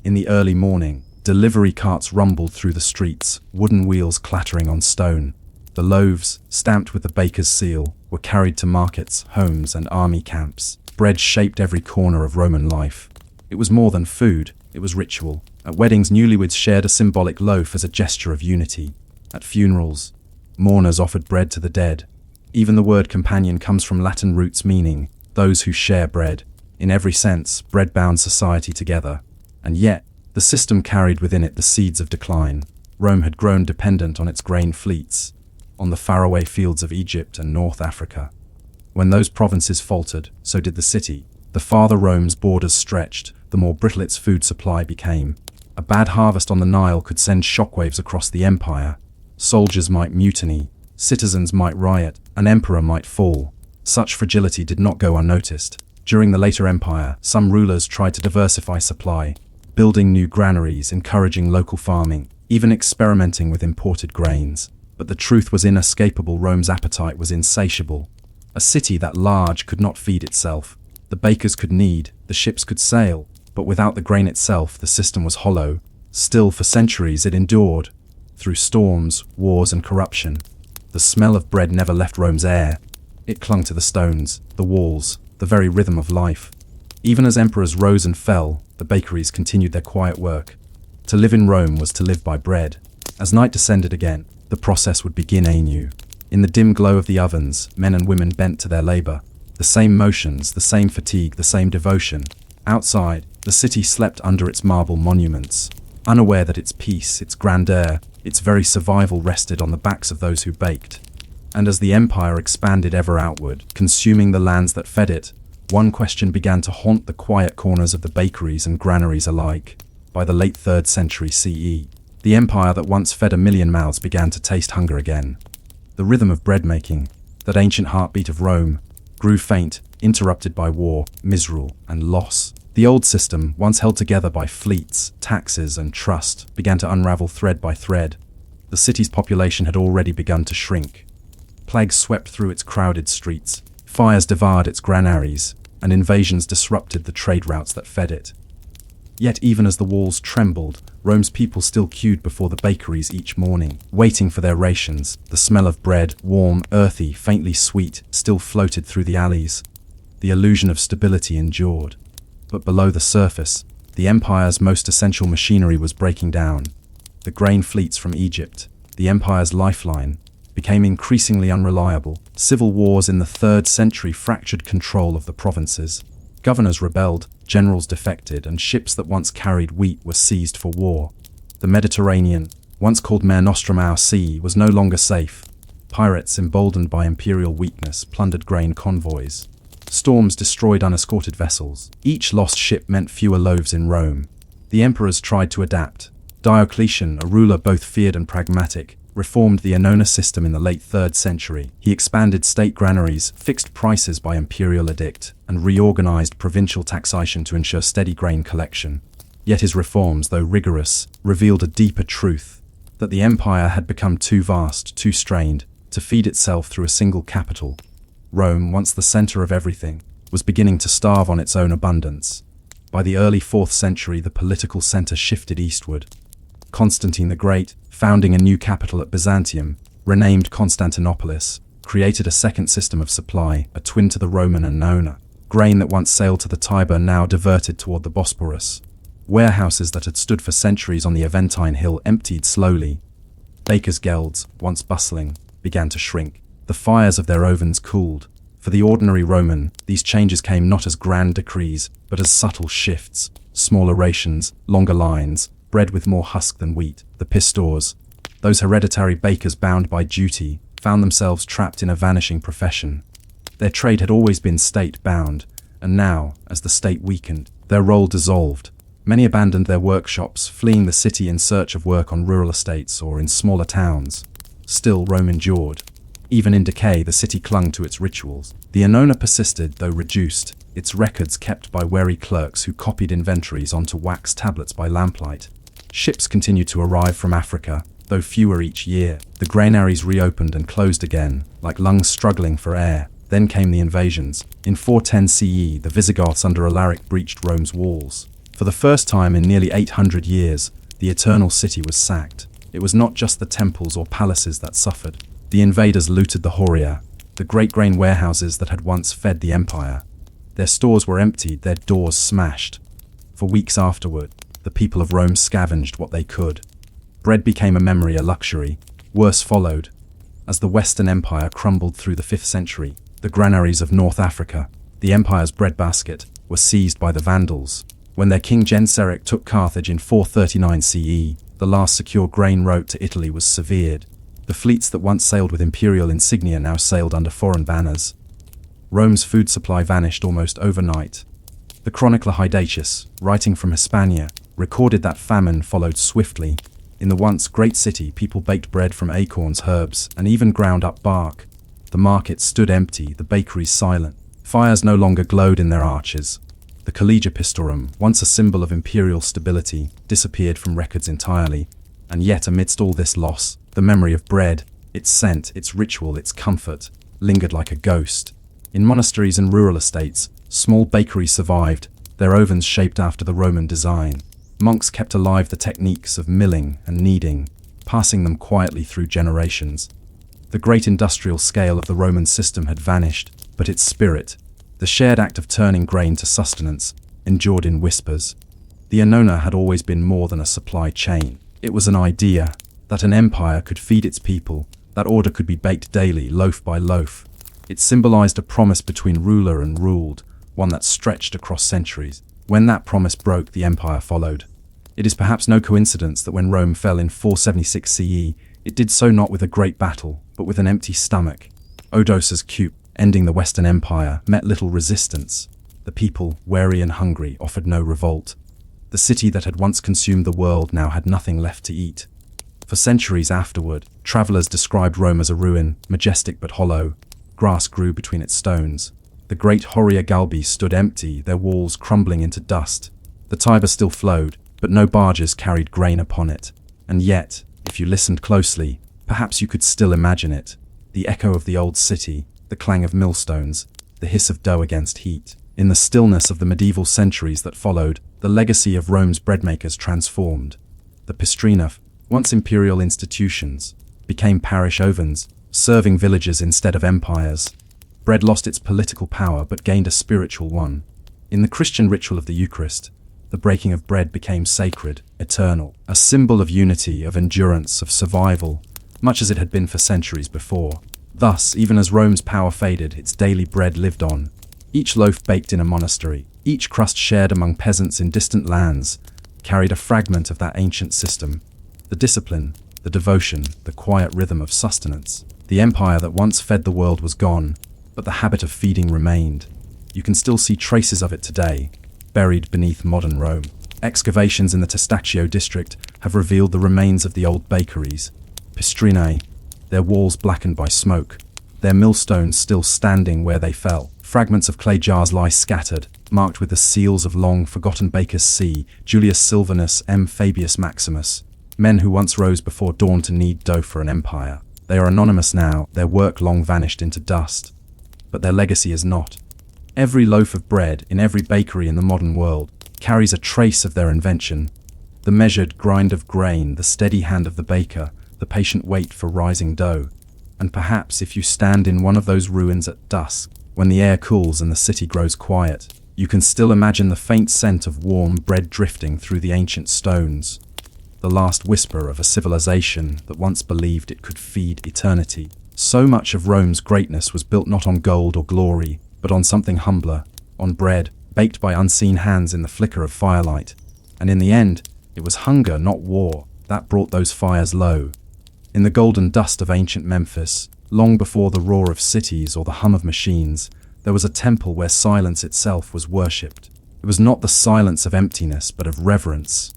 In the early morning, delivery carts rumbled through the streets, wooden wheels clattering on stone. The loaves, stamped with the baker's seal, were carried to markets, homes, and army camps. Bread shaped every corner of Roman life. It was more than food, it was ritual. At weddings, newlyweds shared a symbolic loaf as a gesture of unity. At funerals, mourners offered bread to the dead. Even the word companion comes from Latin roots meaning those who share bread. In every sense, bread bound society together. And yet, the system carried within it the seeds of decline. Rome had grown dependent on its grain fleets, on the faraway fields of Egypt and North Africa. When those provinces faltered, so did the city. The farther Rome's borders stretched, the more brittle its food supply became. A bad harvest on the Nile could send shockwaves across the empire. Soldiers might mutiny, citizens might riot, an emperor might fall. Such fragility did not go unnoticed. During the later empire, some rulers tried to diversify supply, building new granaries, encouraging local farming, even experimenting with imported grains. But the truth was inescapable. Rome's appetite was insatiable. A city that large could not feed itself. The bakers could knead, the ships could sail, but without the grain itself, the system was hollow. Still, for centuries it endured, through storms, wars, and corruption. The smell of bread never left Rome's air. It clung to the stones, the walls, the very rhythm of life. Even as emperors rose and fell, the bakeries continued their quiet work. To live in Rome was to live by bread. As night descended again, the process would begin anew. In the dim glow of the ovens, men and women bent to their labor. The same motions, the same fatigue, the same devotion. Outside, the city slept under its marble monuments, unaware that its peace, its grandeur, its very survival rested on the backs of those who baked. And as the empire expanded ever outward, consuming the lands that fed it, one question began to haunt the quiet corners of the bakeries and granaries alike. By the late 3rd century CE, the empire that once fed 1 million mouths began to taste hunger again. The rhythm of bread-making, that ancient heartbeat of Rome, grew faint, interrupted by war, misrule, and loss. The old system, once held together by fleets, taxes, and trust, began to unravel thread by thread. The city's population had already begun to shrink. Plagues swept through its crowded streets, fires devoured its granaries, and invasions disrupted the trade routes that fed it. Yet even as the walls trembled, Rome's people still queued before the bakeries each morning, waiting for their rations. The smell of bread, warm, earthy, faintly sweet, still floated through the alleys. The illusion of stability endured. But below the surface, the empire's most essential machinery was breaking down. The grain fleets from Egypt, the empire's lifeline, became increasingly unreliable. Civil wars in the 3rd century fractured control of the provinces. Governors rebelled, generals defected, and ships that once carried wheat were seized for war. The Mediterranean, once called Mare Nostrum, our sea, was no longer safe. Pirates, emboldened by imperial weakness, plundered grain convoys. Storms destroyed unescorted vessels. Each lost ship meant fewer loaves in Rome. The emperors tried to adapt. Diocletian, a ruler both feared and pragmatic, reformed the annona system in the late 3rd century. He expanded state granaries, fixed prices by imperial edict, and reorganized provincial taxation to ensure steady grain collection. Yet his reforms, though rigorous, revealed a deeper truth, that the empire had become too vast, too strained, to feed itself through a single capital. Rome, once the center of everything, was beginning to starve on its own abundance. By the early 4th century, the political center shifted eastward. Constantine the Great, founding a new capital at Byzantium, renamed Constantinopolis, created a second system of supply, a twin to the Roman annona. Grain that once sailed to the Tiber now diverted toward the Bosporus. Warehouses that had stood for centuries on the Aventine Hill emptied slowly. Bakers' guilds, once bustling, began to shrink. The fires of their ovens cooled. For the ordinary Roman, these changes came not as grand decrees, but as subtle shifts: smaller rations, longer lines, bread with more husk than wheat. The pistors, those hereditary bakers bound by duty, found themselves trapped in a vanishing profession. Their trade had always been state-bound, and now, as the state weakened, their role dissolved. Many abandoned their workshops, fleeing the city in search of work on rural estates or in smaller towns. Still, Rome endured. Even in decay, the city clung to its rituals. The annona persisted, though reduced, its records kept by wary clerks who copied inventories onto wax tablets by lamplight. Ships continued to arrive from Africa, though fewer each year. The granaries reopened and closed again, like lungs struggling for air. Then came the invasions. In 410 CE, the Visigoths under Alaric breached Rome's walls. For the first time in nearly 800 years, the Eternal City was sacked. It was not just the temples or palaces that suffered. The invaders looted the Horia, the great grain warehouses that had once fed the empire. Their stores were emptied, their doors smashed. For weeks afterward, the people of Rome scavenged what they could. Bread became a memory, a luxury. Worse followed. As the Western Empire crumbled through the 5th century, the granaries of North Africa, the empire's breadbasket, were seized by the Vandals. When their king Genseric took Carthage in 439 CE, the last secure grain route to Italy was severed. The fleets that once sailed with imperial insignia now sailed under foreign banners. Rome's food supply vanished almost overnight. The chronicler Hydacius, writing from Hispania, recorded that famine followed swiftly. In the once great city, people baked bread from acorns, herbs, and even ground up bark. The markets stood empty, the bakeries silent. Fires no longer glowed in their arches. The Collegia Pistorum, once a symbol of imperial stability, disappeared from records entirely. And yet, amidst all this loss, the memory of bread, its scent, its ritual, its comfort, lingered like a ghost. In monasteries and rural estates, small bakeries survived, their ovens shaped after the Roman design. Monks kept alive the techniques of milling and kneading, passing them quietly through generations. The great industrial scale of the Roman system had vanished, but its spirit, the shared act of turning grain to sustenance, endured in whispers. The annona had always been more than a supply chain. It was an idea that an empire could feed its people, that order could be baked daily, loaf by loaf. It symbolized a promise between ruler and ruled, one that stretched across centuries. When that promise broke, the empire followed. It is perhaps no coincidence that when Rome fell in 476 CE, it did so not with a great battle, but with an empty stomach. Odoacer's coup, ending the Western Empire, met little resistance. The people, weary and hungry, offered no revolt. The city that had once consumed the world now had nothing left to eat. For centuries afterward, travelers described Rome as a ruin, majestic but hollow. Grass grew between its stones. The great Horia Galbi stood empty, their walls crumbling into dust. The Tiber still flowed, but no barges carried grain upon it. And yet, if you listened closely, perhaps you could still imagine it. The echo of the old city, the clang of millstones, the hiss of dough against heat. In the stillness of the medieval centuries that followed, the legacy of Rome's breadmakers transformed. The pistrina, once imperial institutions, became parish ovens, serving villages instead of empires. Bread lost its political power but gained a spiritual one. In the Christian ritual of the Eucharist, the breaking of bread became sacred, eternal, a symbol of unity, of endurance, of survival, much as it had been for centuries before. Thus, even as Rome's power faded, its daily bread lived on. Each loaf baked in a monastery, each crust shared among peasants in distant lands, carried a fragment of that ancient system. The discipline, the devotion, the quiet rhythm of sustenance. The empire that once fed the world was gone, but the habit of feeding remained. You can still see traces of it today, buried beneath modern Rome. Excavations in the Testaccio district have revealed the remains of the old bakeries, pistrinae, their walls blackened by smoke, their millstones still standing where they fell. Fragments of clay jars lie scattered, marked with the seals of long-forgotten bakers C. Julius Silvanus, M. Fabius Maximus, men who once rose before dawn to knead dough for an empire. They are anonymous now, their work long vanished into dust. But their legacy is not. Every loaf of bread in every bakery in the modern world carries a trace of their invention. The measured grind of grain, the steady hand of the baker, the patient wait for rising dough. And perhaps if you stand in one of those ruins at dusk, when the air cools and the city grows quiet, you can still imagine the faint scent of warm bread drifting through the ancient stones. The last whisper of a civilization that once believed it could feed eternity. So much of Rome's greatness was built not on gold or glory, but on something humbler, on bread, baked by unseen hands in the flicker of firelight. And in the end, it was hunger, not war, that brought those fires low. In the golden dust of ancient Memphis, long before the roar of cities or the hum of machines, there was a temple where silence itself was worshipped. It was not the silence of emptiness, but of reverence.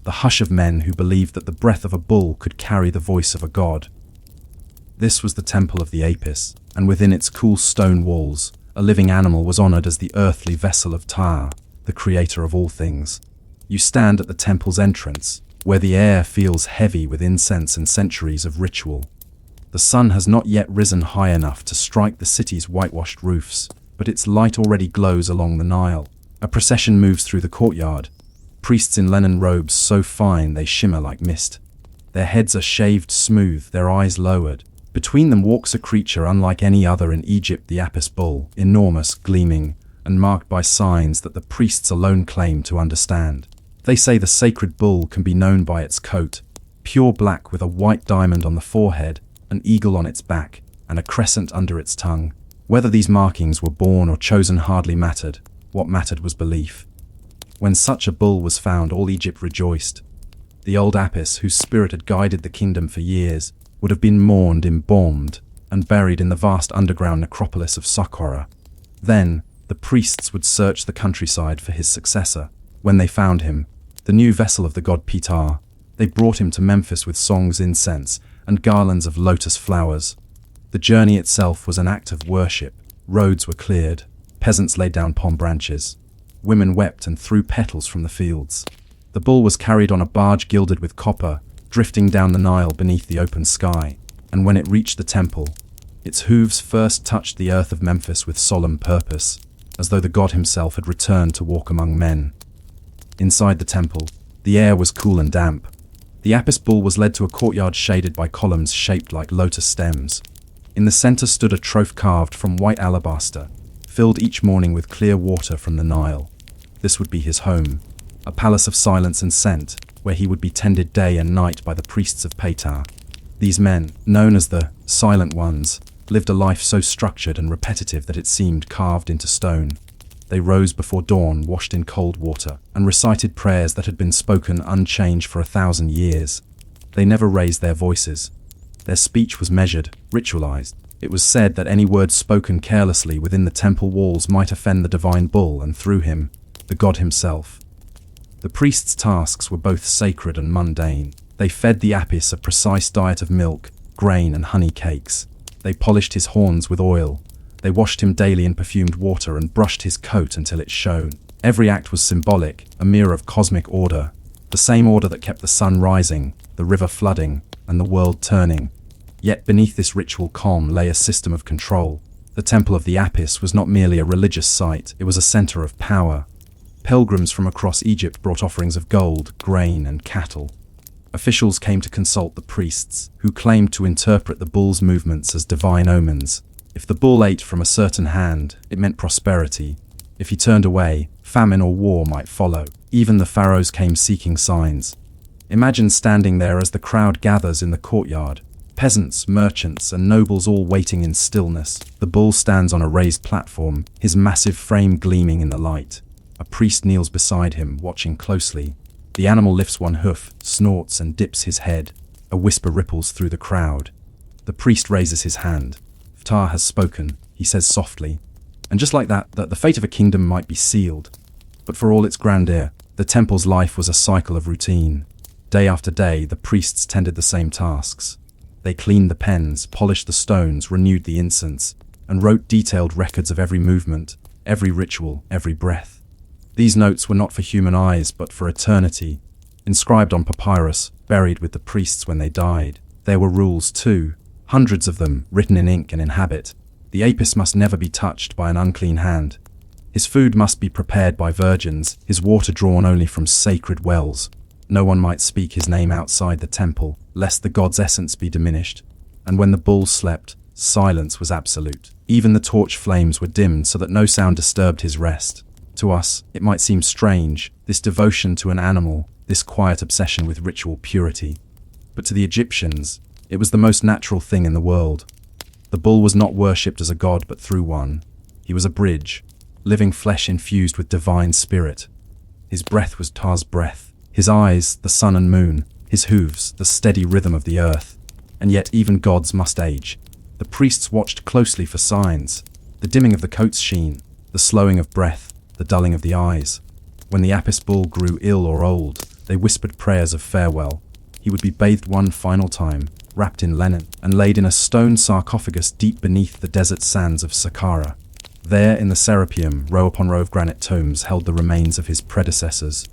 The hush of men who believed that the breath of a bull could carry the voice of a god. This was the temple of the Apis, and within its cool stone walls, a living animal was honored as the earthly vessel of Tyre, the creator of all things. You stand at the temple's entrance, where the air feels heavy with incense and centuries of ritual. The sun has not yet risen high enough to strike the city's whitewashed roofs, but its light already glows along the Nile. A procession moves through the courtyard, priests in linen robes so fine they shimmer like mist. Their heads are shaved smooth, their eyes lowered. Between them walks a creature unlike any other in Egypt, the Apis bull, enormous, gleaming, and marked by signs that the priests alone claim to understand. They say the sacred bull can be known by its coat, pure black with a white diamond on the forehead, an eagle on its back, and a crescent under its tongue. Whether these markings were born or chosen hardly mattered. What mattered was belief. When such a bull was found, all Egypt rejoiced. The old Apis, whose spirit had guided the kingdom for years, would have been mourned, embalmed, and buried in the vast underground necropolis of Saqqara. Then, the priests would search the countryside for his successor. When they found him, the new vessel of the god Ptah, they brought him to Memphis with songs, incense, and garlands of lotus flowers. The journey itself was an act of worship. Roads were cleared. Peasants laid down palm branches. Women wept and threw petals from the fields. The bull was carried on a barge gilded with copper, drifting down the Nile beneath the open sky, and when it reached the temple, its hooves first touched the earth of Memphis with solemn purpose, as though the god himself had returned to walk among men. Inside the temple, the air was cool and damp. The Apis bull was led to a courtyard shaded by columns shaped like lotus stems. In the center stood a trough carved from white alabaster, filled each morning with clear water from the Nile. This would be his home, a palace of silence and scent, where he would be tended day and night by the priests of Ptah. These men, known as the Silent Ones, lived a life so structured and repetitive that it seemed carved into stone. They rose before dawn, washed in cold water, and recited prayers that had been spoken unchanged for 1,000 years. They never raised their voices. Their speech was measured, ritualized. It was said that any word spoken carelessly within the temple walls might offend the divine bull and through him, the god himself. The priests' tasks were both sacred and mundane. They fed the Apis a precise diet of milk, grain, and honey cakes. They polished his horns with oil. They washed him daily in perfumed water and brushed his coat until it shone. Every act was symbolic, a mirror of cosmic order, the same order that kept the sun rising, the river flooding, and the world turning. Yet beneath this ritual calm lay a system of control. The temple of the Apis was not merely a religious site, it was a center of power. Pilgrims from across Egypt brought offerings of gold, grain, and cattle. Officials came to consult the priests, who claimed to interpret the bull's movements as divine omens. If the bull ate from a certain hand, it meant prosperity. If he turned away, famine or war might follow. Even the pharaohs came seeking signs. Imagine standing there as the crowd gathers in the courtyard. Peasants, merchants, and nobles all waiting in stillness. The bull stands on a raised platform, his massive frame gleaming in the light. A priest kneels beside him, watching closely. The animal lifts one hoof, snorts, and dips his head. A whisper ripples through the crowd. The priest raises his hand. Ptah has spoken, he says softly. And just like that, the fate of a kingdom might be sealed. But for all its grandeur, the temple's life was a cycle of routine. Day after day, the priests tended the same tasks. They cleaned the pens, polished the stones, renewed the incense, and wrote detailed records of every movement, every ritual, every breath. These notes were not for human eyes, but for eternity, inscribed on papyrus, buried with the priests when they died. There were rules too, hundreds of them, written in ink and in habit. The Apis must never be touched by an unclean hand. His food must be prepared by virgins, his water drawn only from sacred wells. No one might speak his name outside the temple, lest the god's essence be diminished. And when the bull slept, silence was absolute. Even the torch flames were dimmed so that no sound disturbed his rest. To us, it might seem strange, this devotion to an animal, this quiet obsession with ritual purity. But to the Egyptians, it was the most natural thing in the world. The bull was not worshipped as a god but through one. He was a bridge, living flesh infused with divine spirit. His breath was Ptah's breath, his eyes the sun and moon, his hooves the steady rhythm of the earth. And yet even gods must age. The priests watched closely for signs, the dimming of the coat's sheen, the slowing of breath, the dulling of the eyes. When the Apis bull grew ill or old, they whispered prayers of farewell. He would be bathed one final time, wrapped in linen, and laid in a stone sarcophagus deep beneath the desert sands of Saqqara. There, in the Serapeum, row upon row of granite tombs held the remains of his predecessors.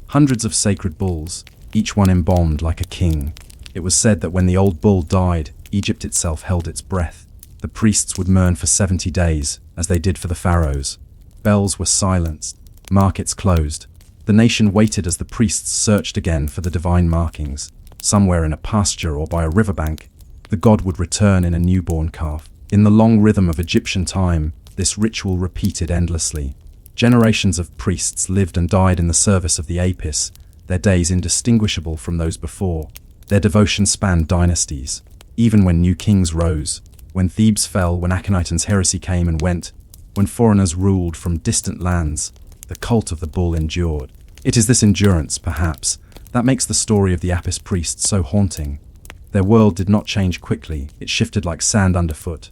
Hundreds of sacred bulls, each one embalmed like a king. It was said that when the old bull died, Egypt itself held its breath. The priests would mourn for 70 days, as they did for the pharaohs. Bells were silenced, markets closed. The nation waited as the priests searched again for the divine markings. Somewhere in a pasture or by a riverbank, the god would return in a newborn calf. In the long rhythm of Egyptian time, this ritual repeated endlessly. Generations of priests lived and died in the service of the Apis, their days indistinguishable from those before. Their devotion spanned dynasties. Even when new kings rose, when Thebes fell, when Akhenaten's heresy came and went, when foreigners ruled from distant lands, the cult of the bull endured. It is this endurance, perhaps, that makes the story of the Apis priests so haunting. Their world did not change quickly, it shifted like sand underfoot.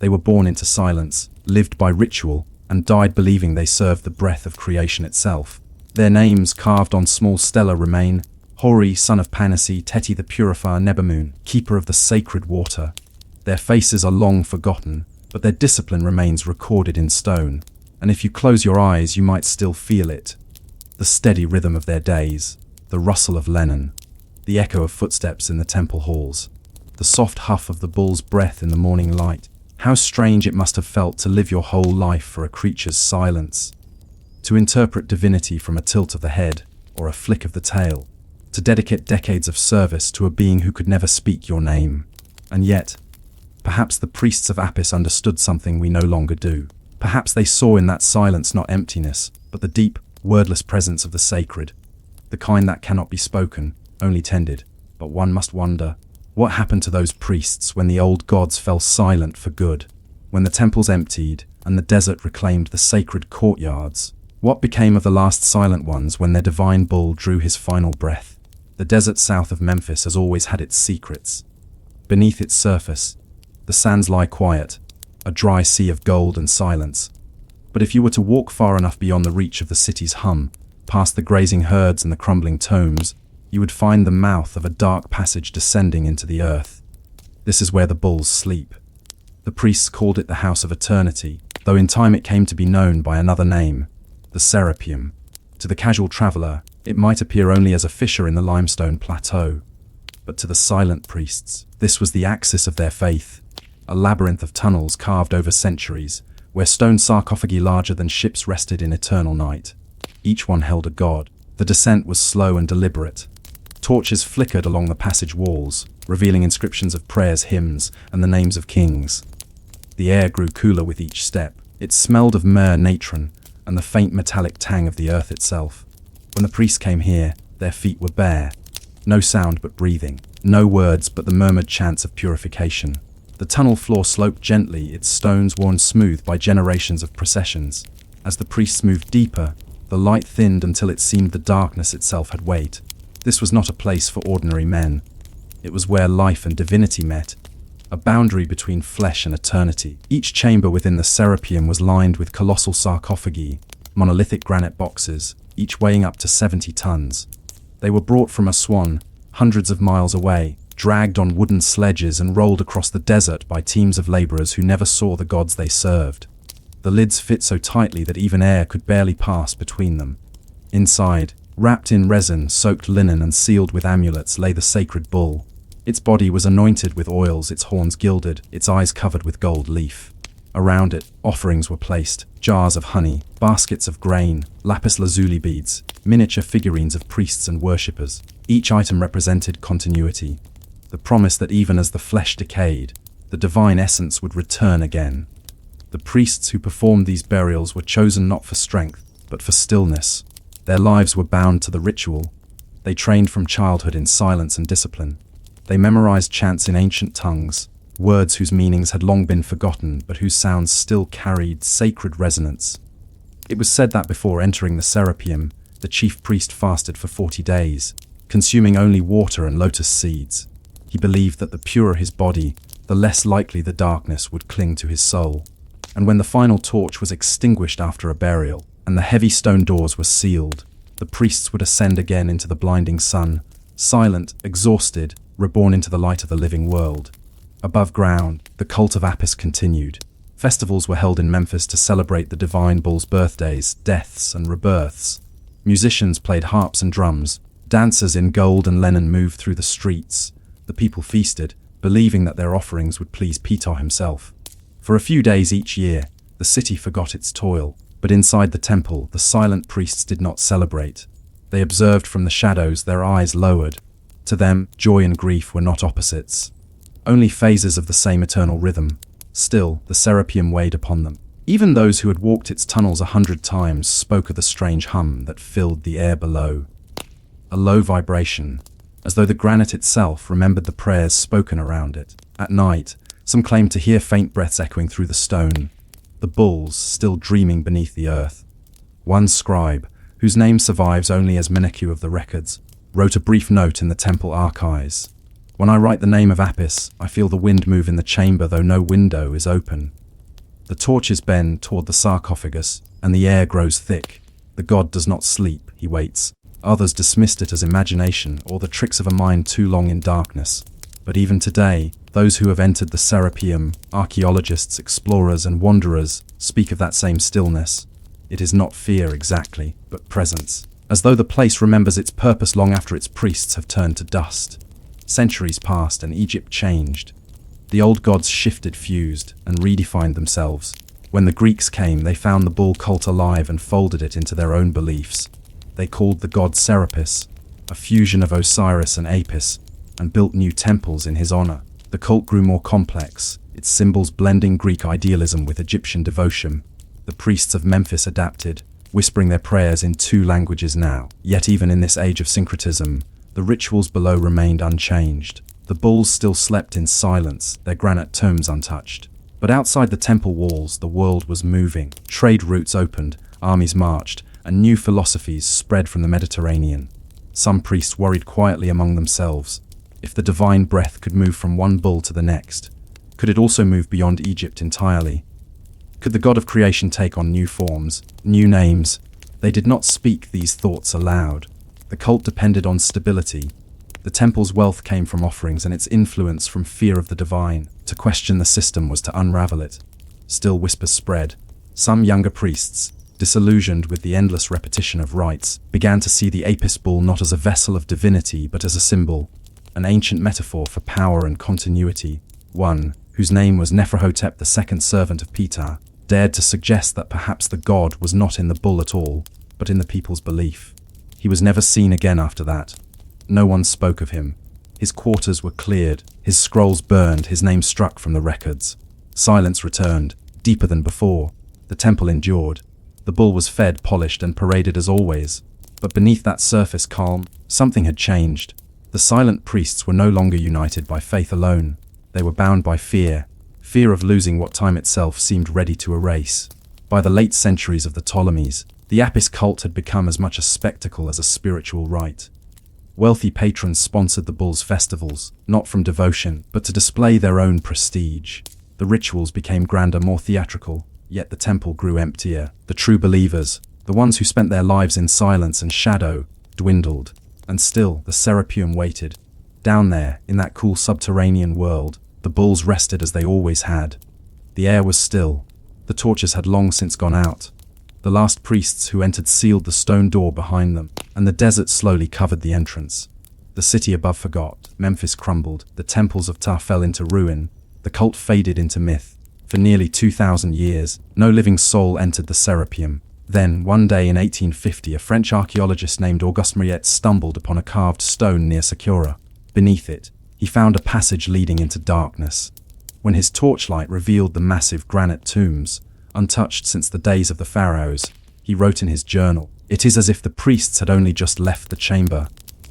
They were born into silence, lived by ritual, and died believing they served the breath of creation itself. Their names, carved on small stela, remain: Hori, son of Panasi, Teti the purifier, Nebamun, keeper of the sacred water. Their faces are long forgotten, but their discipline remains recorded in stone, and if you close your eyes you might still feel it. The steady rhythm of their days, the rustle of linen, the echo of footsteps in the temple halls, the soft huff of the bull's breath in the morning light. How strange it must have felt to live your whole life for a creature's silence, to interpret divinity from a tilt of the head or a flick of the tail, to dedicate decades of service to a being who could never speak your name. And yet, perhaps the priests of Apis understood something we no longer do. Perhaps they saw in that silence not emptiness, but the deep, wordless presence of the sacred, the kind that cannot be spoken, only tended. But one must wonder, what happened to those priests when the old gods fell silent for good? When the temples emptied and the desert reclaimed the sacred courtyards? What became of the last silent ones when their divine bull drew his final breath? The desert south of Memphis has always had its secrets. Beneath its surface, the sands lie quiet, a dry sea of gold and silence. But if you were to walk far enough beyond the reach of the city's hum, past the grazing herds and the crumbling tombs, you would find the mouth of a dark passage descending into the earth. This is where the bulls sleep. The priests called it the House of Eternity, though in time it came to be known by another name, the Serapeum. To the casual traveler, it might appear only as a fissure in the limestone plateau. But to the silent priests, this was the axis of their faith, a labyrinth of tunnels carved over centuries, where stone sarcophagi larger than ships rested in eternal night. Each one held a god. The descent was slow and deliberate. Torches flickered along the passage walls, revealing inscriptions of prayers, hymns, and the names of kings. The air grew cooler with each step. It smelled of myrrh, natron, and the faint metallic tang of the earth itself. When the priests came here, their feet were bare. No sound but breathing. No words but the murmured chants of purification. The tunnel floor sloped gently, its stones worn smooth by generations of processions. As the priests moved deeper, the light thinned until it seemed the darkness itself had weight. This was not a place for ordinary men. It was where life and divinity met, a boundary between flesh and eternity. Each chamber within the Serapeum was lined with colossal sarcophagi, monolithic granite boxes, each weighing up to 70 tons. They were brought from Aswan, hundreds of miles away, dragged on wooden sledges and rolled across the desert by teams of laborers who never saw the gods they served. The lids fit so tightly that even air could barely pass between them. Inside, wrapped in resin-soaked linen and sealed with amulets, lay the sacred bull. Its body was anointed with oils, its horns gilded, its eyes covered with gold leaf. Around it, offerings were placed, jars of honey, baskets of grain, lapis lazuli beads, miniature figurines of priests and worshippers. Each item represented continuity, the promise that even as the flesh decayed, the divine essence would return again. The priests who performed these burials were chosen not for strength, but for stillness. Their lives were bound to the ritual. They trained from childhood in silence and discipline. They memorized chants in ancient tongues, words whose meanings had long been forgotten but whose sounds still carried sacred resonance. It was said that before entering the Serapeum, the chief priest fasted for 40 days, consuming only water and lotus seeds. He believed that the purer his body, the less likely the darkness would cling to his soul. And when the final torch was extinguished after a burial, and the heavy stone doors were sealed, the priests would ascend again into the blinding sun, silent, exhausted, reborn into the light of the living world. Above ground, the cult of Apis continued. Festivals were held in Memphis to celebrate the divine bull's birthdays, deaths, and rebirths. Musicians played harps and drums. Dancers in gold and linen moved through the streets. The people feasted, believing that their offerings would please Ptah himself. For a few days each year, the city forgot its toil, but inside the temple, the silent priests did not celebrate. They observed from the shadows, their eyes lowered. To them, joy and grief were not opposites, only phases of the same eternal rhythm. Still, the Serapeum weighed upon them. Even those who had walked its tunnels 100 times spoke of the strange hum that filled the air below. A low vibration, as though the granite itself remembered the prayers spoken around it. At night, some claimed to hear faint breaths echoing through the stone, the bulls still dreaming beneath the earth. One scribe, whose name survives only as Menechue of the records, wrote a brief note in the temple archives. When I write the name of Apis, I feel the wind move in the chamber though no window is open. The torches bend toward the sarcophagus, and the air grows thick. The god does not sleep, he waits. Others dismissed it as imagination or the tricks of a mind too long in darkness. But even today, those who have entered the Serapeum, archaeologists, explorers, and wanderers, speak of that same stillness. It is not fear exactly, but presence, as though the place remembers its purpose long after its priests have turned to dust. Centuries passed and Egypt changed. The old gods shifted, fused, and redefined themselves. When the Greeks came, they found the bull cult alive and folded it into their own beliefs. They called the god Serapis, a fusion of Osiris and Apis, and built new temples in his honor. The cult grew more complex, its symbols blending Greek idealism with Egyptian devotion. The priests of Memphis adapted, whispering their prayers in 2 languages now. Yet even in this age of syncretism, the rituals below remained unchanged. The bulls still slept in silence, their granite tombs untouched. But outside the temple walls, the world was moving. Trade routes opened, armies marched, and new philosophies spread from the Mediterranean. Some priests worried quietly among themselves. If the divine breath could move from one bull to the next, could it also move beyond Egypt entirely? Could the god of creation take on new forms, new names? They did not speak these thoughts aloud. The cult depended on stability. The temple's wealth came from offerings and its influence from fear of the divine. To question the system was to unravel it. Still whispers spread. Some younger priests, disillusioned with the endless repetition of rites, began to see the Apis bull not as a vessel of divinity but as a symbol, an ancient metaphor for power and continuity. One, whose name was Neferhotep, the second servant of Ptah, dared to suggest that perhaps the god was not in the bull at all, but in the people's belief. He was never seen again after that. No one spoke of him. His quarters were cleared, his scrolls burned, his name struck from the records. Silence returned, deeper than before. The temple endured. The bull was fed, polished, and paraded as always. But beneath that surface calm, something had changed. The silent priests were no longer united by faith alone. They were bound by fear of losing what time itself seemed ready to erase. By the late centuries of the Ptolemies, the Apis cult had become as much a spectacle as a spiritual rite. Wealthy patrons sponsored the bull's festivals, not from devotion, but to display their own prestige. The rituals became grander, more theatrical, yet the temple grew emptier. The true believers, the ones who spent their lives in silence and shadow, dwindled. And still, the Serapeum waited. Down there, in that cool subterranean world, the bulls rested as they always had. The air was still. The torches had long since gone out. The last priests who entered sealed the stone door behind them, and the desert slowly covered the entrance. The city above forgot. Memphis crumbled. The temples of Ptah fell into ruin. The cult faded into myth. For nearly 2,000 years, no living soul entered the Serapeum. Then, one day in 1850, a French archaeologist named Auguste Mariette stumbled upon a carved stone near Sakura. Beneath it, he found a passage leading into darkness. When his torchlight revealed the massive granite tombs, untouched since the days of the pharaohs, he wrote in his journal, "It is as if the priests had only just left the chamber.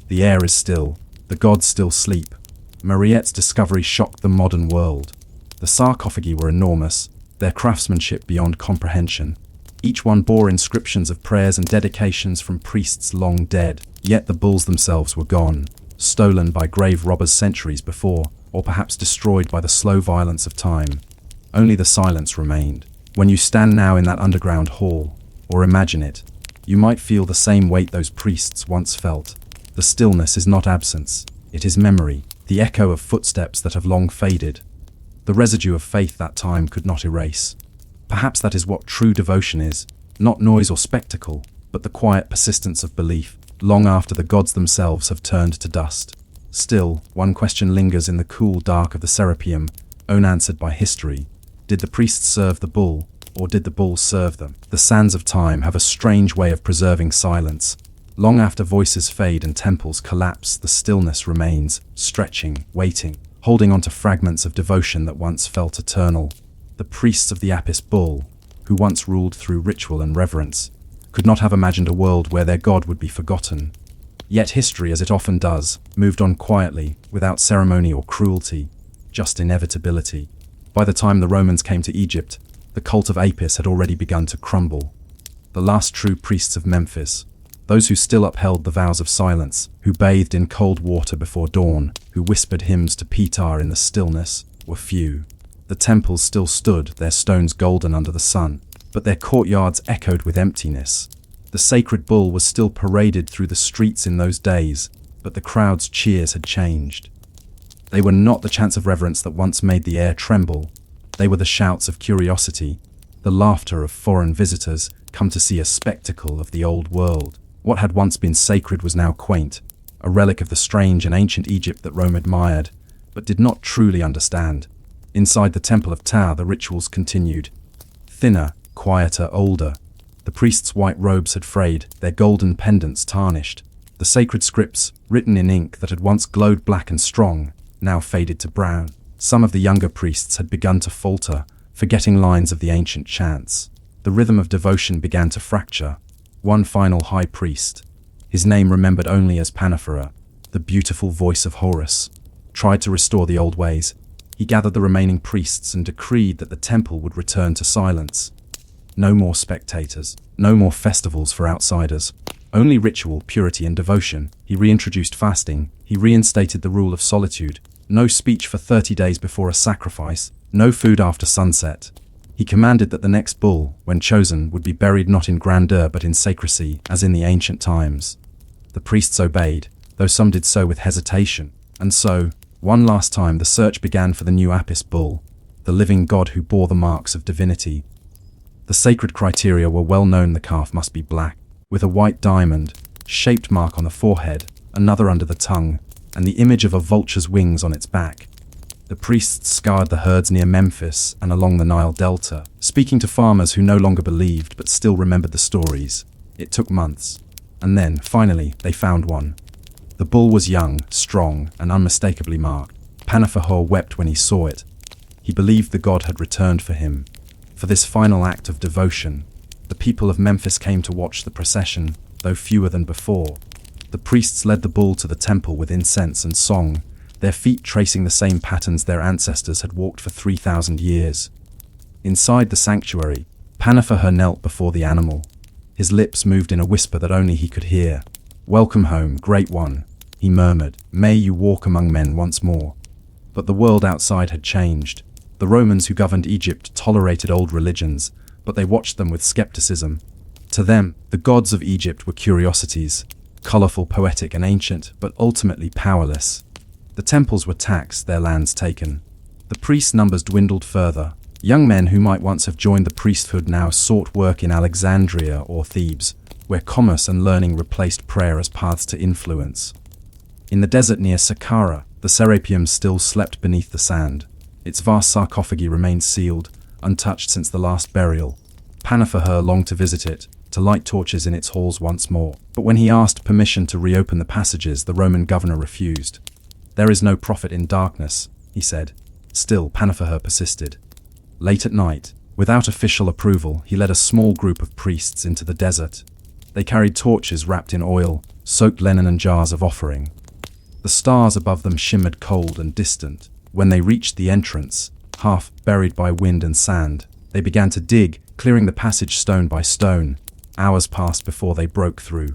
The air is still. The gods still sleep." Mariette's discovery shocked the modern world. The sarcophagi were enormous, their craftsmanship beyond comprehension. Each one bore inscriptions of prayers and dedications from priests long dead, yet the bulls themselves were gone, stolen by grave robbers centuries before, or perhaps destroyed by the slow violence of time. Only the silence remained. When you stand now in that underground hall, or imagine it, you might feel the same weight those priests once felt. The stillness is not absence, it is memory, the echo of footsteps that have long faded, the residue of faith that time could not erase. Perhaps that is what true devotion is, not noise or spectacle, but the quiet persistence of belief, long after the gods themselves have turned to dust. Still, one question lingers in the cool dark of the Serapeum, unanswered by history. Did the priests serve the bull, or did the bull serve them? The sands of time have a strange way of preserving silence. Long after voices fade and temples collapse, the stillness remains, stretching, waiting, holding on to fragments of devotion that once felt eternal. The priests of the Apis bull, who once ruled through ritual and reverence, could not have imagined a world where their god would be forgotten. Yet history, as it often does, moved on quietly, without ceremony or cruelty, just inevitability. By the time the Romans came to Egypt, the cult of Apis had already begun to crumble. The last true priests of Memphis, those who still upheld the vows of silence, who bathed in cold water before dawn, who whispered hymns to Petar in the stillness, were few. The temples still stood, their stones golden under the sun, but their courtyards echoed with emptiness. The sacred bull was still paraded through the streets in those days, but the crowd's cheers had changed. They were not the chants of reverence that once made the air tremble. They were the shouts of curiosity, the laughter of foreign visitors come to see a spectacle of the old world. What had once been sacred was now quaint, a relic of the strange and ancient Egypt that Rome admired, but did not truly understand. Inside the Temple of Ptah, the rituals continued. Thinner, quieter, older. The priests' white robes had frayed, their golden pendants tarnished. The sacred scripts, written in ink that had once glowed black and strong, now faded to brown. Some of the younger priests had begun to falter, forgetting lines of the ancient chants. The rhythm of devotion began to fracture. One final high priest, his name remembered only as Panethera, the beautiful voice of Horus, tried to restore the old ways. He gathered the remaining priests and decreed that the temple would return to silence. No more spectators, no more festivals for outsiders, only ritual, purity and devotion. He reintroduced fasting, he reinstated the rule of solitude, no speech for 30 days before a sacrifice, no food after sunset. He commanded that the next bull, when chosen, would be buried not in grandeur but in sacrecy, as in the ancient times. The priests obeyed, though some did so with hesitation, and so, one last time, the search began for the new Apis bull, the living god who bore the marks of divinity. The sacred criteria were well known. The calf must be black, with a white diamond-shaped mark on the forehead, another under the tongue, and the image of a vulture's wings on its back. The priests scoured the herds near Memphis and along the Nile Delta, speaking to farmers who no longer believed but still remembered the stories. It took months, and then, finally, they found one. The bull was young, strong, and unmistakably marked. Panethera wept when he saw it. He believed the god had returned for him. For this final act of devotion, the people of Memphis came to watch the procession, though fewer than before. The priests led the bull to the temple with incense and song, their feet tracing the same patterns their ancestors had walked for 3,000 years. Inside the sanctuary, Panethera knelt before the animal. His lips moved in a whisper that only he could hear. "Welcome home, great one," he murmured. "May you walk among men once more." But the world outside had changed. The Romans who governed Egypt tolerated old religions, but they watched them with skepticism. To them, the gods of Egypt were curiosities, colorful, poetic, and ancient, but ultimately powerless. The temples were taxed, their lands taken. The priests' numbers dwindled further. Young men who might once have joined the priesthood now sought work in Alexandria or Thebes, where commerce and learning replaced prayer as paths to influence. In the desert near Saqqara, the Serapeum still slept beneath the sand. Its vast sarcophagi remained sealed, untouched since the last burial. Panethera longed to visit it, to light torches in its halls once more. But when he asked permission to reopen the passages, the Roman governor refused. "There is no profit in darkness," he said. Still, Panethera persisted. Late at night, without official approval, he led a small group of priests into the desert. They carried torches wrapped in oil, soaked linen and jars of offering. The stars above them shimmered cold and distant. When they reached the entrance, half buried by wind and sand. They began to dig, clearing the passage stone by stone. Hours passed before they broke through.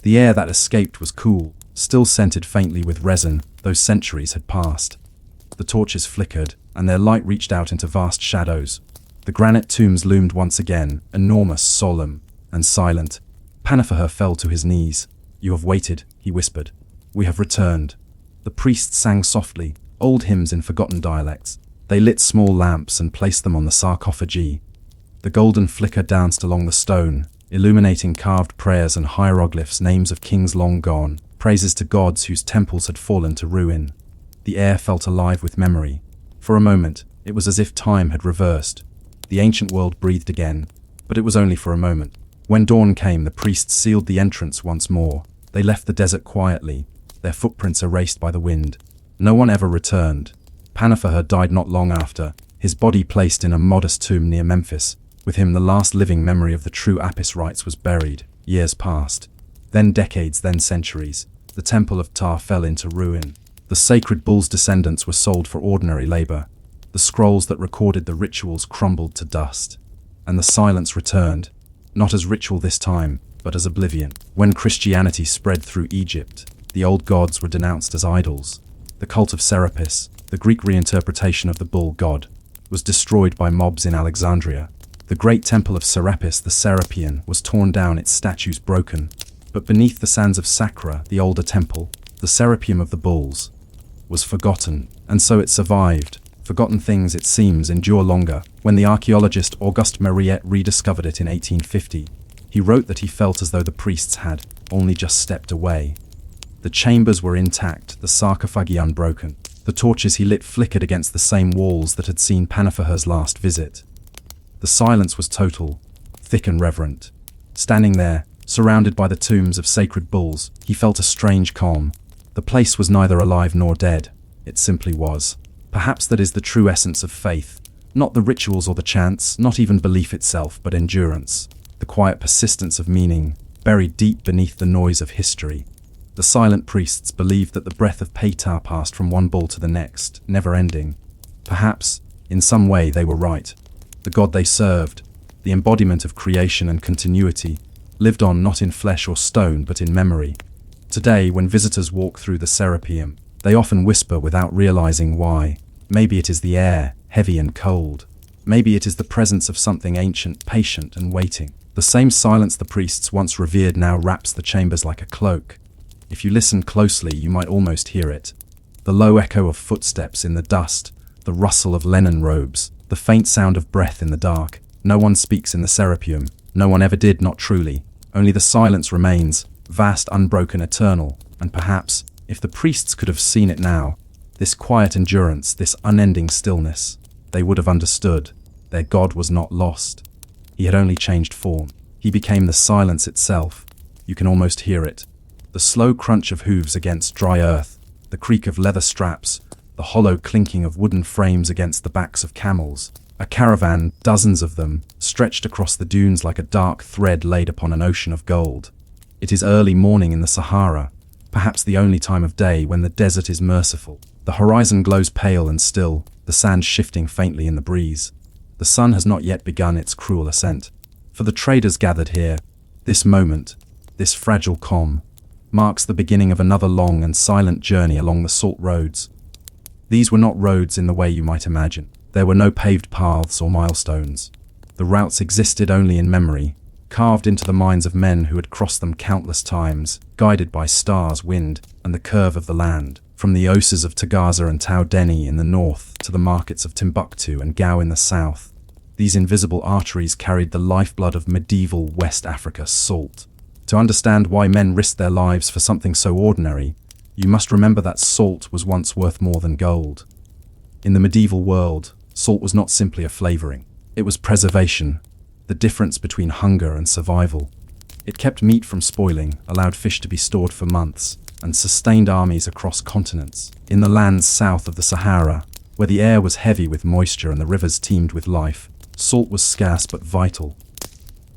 The air that escaped was cool, still scented faintly with resin, though centuries had passed. The torches flickered, and their light reached out into vast shadows. The granite tombs loomed once again, enormous, solemn, and silent. Panafaher fell to his knees. "You have waited," he whispered. "We have returned." The priests sang softly, old hymns in forgotten dialects. They lit small lamps and placed them on the sarcophagi. The golden flicker danced along the stone, illuminating carved prayers and hieroglyphs, names of kings long gone, praises to gods whose temples had fallen to ruin. The air felt alive with memory. For a moment, it was as if time had reversed. The ancient world breathed again, but it was only for a moment. When dawn came, the priests sealed the entrance once more. They left the desert quietly, their footprints erased by the wind. No one ever returned. Panafaher died not long after, his body placed in a modest tomb near Memphis. With him, the last living memory of the true Apis rites was buried. Years passed. Then decades, then centuries. The temple of Ptah fell into ruin. The sacred bull's descendants were sold for ordinary labor. The scrolls that recorded the rituals crumbled to dust. And the silence returned, not as ritual this time, but as oblivion. When Christianity spread through Egypt, the old gods were denounced as idols. The cult of Serapis, the Greek reinterpretation of the bull god, was destroyed by mobs in Alexandria. The great temple of Serapis, the Serapeon, was torn down, its statues broken. But beneath the sands of Sakra, the older temple, the Serapeum of the bulls, was forgotten, and so it survived. Forgotten things, it seems, endure longer. When the archaeologist Auguste Mariette rediscovered it in 1850, he wrote that he felt as though the priests had only just stepped away. The chambers were intact, the sarcophagi unbroken. The torches he lit flickered against the same walls that had seen Panafaher's last visit. The silence was total, thick and reverent. Standing there, surrounded by the tombs of sacred bulls, he felt a strange calm. The place was neither alive nor dead. It simply was. Perhaps that is the true essence of faith. Not the rituals or the chants, not even belief itself, but endurance. The quiet persistence of meaning, buried deep beneath the noise of history. The silent priests believed that the breath of Ptah passed from one bull to the next, never ending. Perhaps, in some way, they were right. The God they served, the embodiment of creation and continuity, lived on not in flesh or stone, but in memory. Today, when visitors walk through the Serapeum, they often whisper without realizing why. Maybe it is the air, heavy and cold. Maybe it is the presence of something ancient, patient and waiting. The same silence the priests once revered now wraps the chambers like a cloak. If you listen closely, you might almost hear it. The low echo of footsteps in the dust, the rustle of linen robes, the faint sound of breath in the dark. No one speaks in the Serapeum. No one ever did, not truly. Only the silence remains, vast, unbroken, eternal. And perhaps, if the priests could have seen it now, this quiet endurance, this unending stillness, they would have understood. Their God was not lost. He had only changed form. He became the silence itself. You can almost hear it. The slow crunch of hooves against dry earth, the creak of leather straps, the hollow clinking of wooden frames against the backs of camels. A caravan, dozens of them, stretched across the dunes like a dark thread laid upon an ocean of gold. It is early morning in the Sahara, perhaps the only time of day when the desert is merciful. The horizon glows pale and still, the sand shifting faintly in the breeze. The sun has not yet begun its cruel ascent. For the traders gathered here, this moment, this fragile calm, marks the beginning of another long and silent journey along the salt roads. These were not roads in the way you might imagine. There were no paved paths or milestones. The routes existed only in memory, carved into the minds of men who had crossed them countless times, guided by stars, wind, and the curve of the land. From the oses of Tagaza and Tau Deni in the north to the markets of Timbuktu and Gao in the south, these invisible arteries carried the lifeblood of medieval West Africa, salt. To understand why men risked their lives for something so ordinary, you must remember that salt was once worth more than gold. In the medieval world, salt was not simply a flavoring. It was preservation, the difference between hunger and survival. It kept meat from spoiling, allowed fish to be stored for months, and sustained armies across continents. In the lands south of the Sahara, where the air was heavy with moisture and the rivers teemed with life, salt was scarce but vital.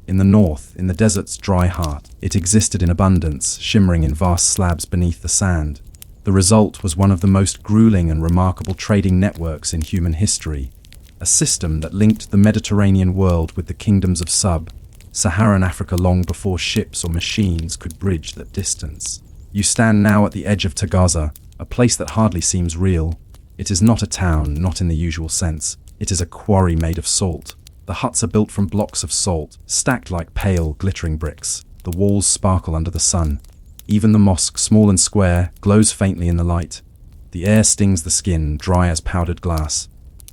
In the north, in the desert's dry heart, it existed in abundance, shimmering in vast slabs beneath the sand. The result was one of the most grueling and remarkable trading networks in human history. a system that linked the Mediterranean world with the kingdoms of sub-Saharan Africa long before ships or machines could bridge that distance. You stand now at the edge of Tagaza, a place that hardly seems real. It is not a town, not in the usual sense. It is a quarry made of salt. The huts are built from blocks of salt, stacked like pale, glittering bricks. The walls sparkle under the sun. Even the mosque, small and square, glows faintly in the light. The air stings the skin, dry as powdered glass.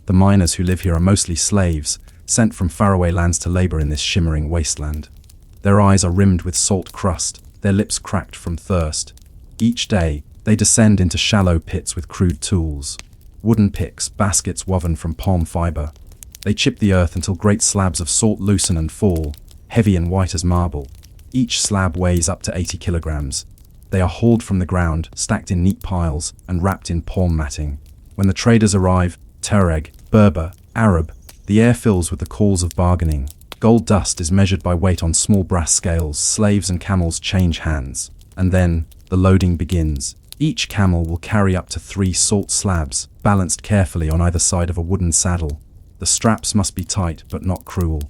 The miners who live here are mostly slaves, sent from faraway lands to labor in this shimmering wasteland. Their eyes are rimmed with salt crust, their lips cracked from thirst. Each day, they descend into shallow pits with crude tools. Wooden picks, baskets woven from palm fiber. They chip the earth until great slabs of salt loosen and fall, heavy and white as marble. Each slab weighs up to 80 kilograms. They are hauled from the ground, stacked in neat piles, and wrapped in palm matting. When the traders arrive, Tuareg, Berber, Arab, the air fills with the calls of bargaining. Gold dust is measured by weight on small brass scales. Slaves and camels change hands. And then, the loading begins. Each camel will carry up to 3 salt slabs, balanced carefully on either side of a wooden saddle. The straps must be tight, but not cruel.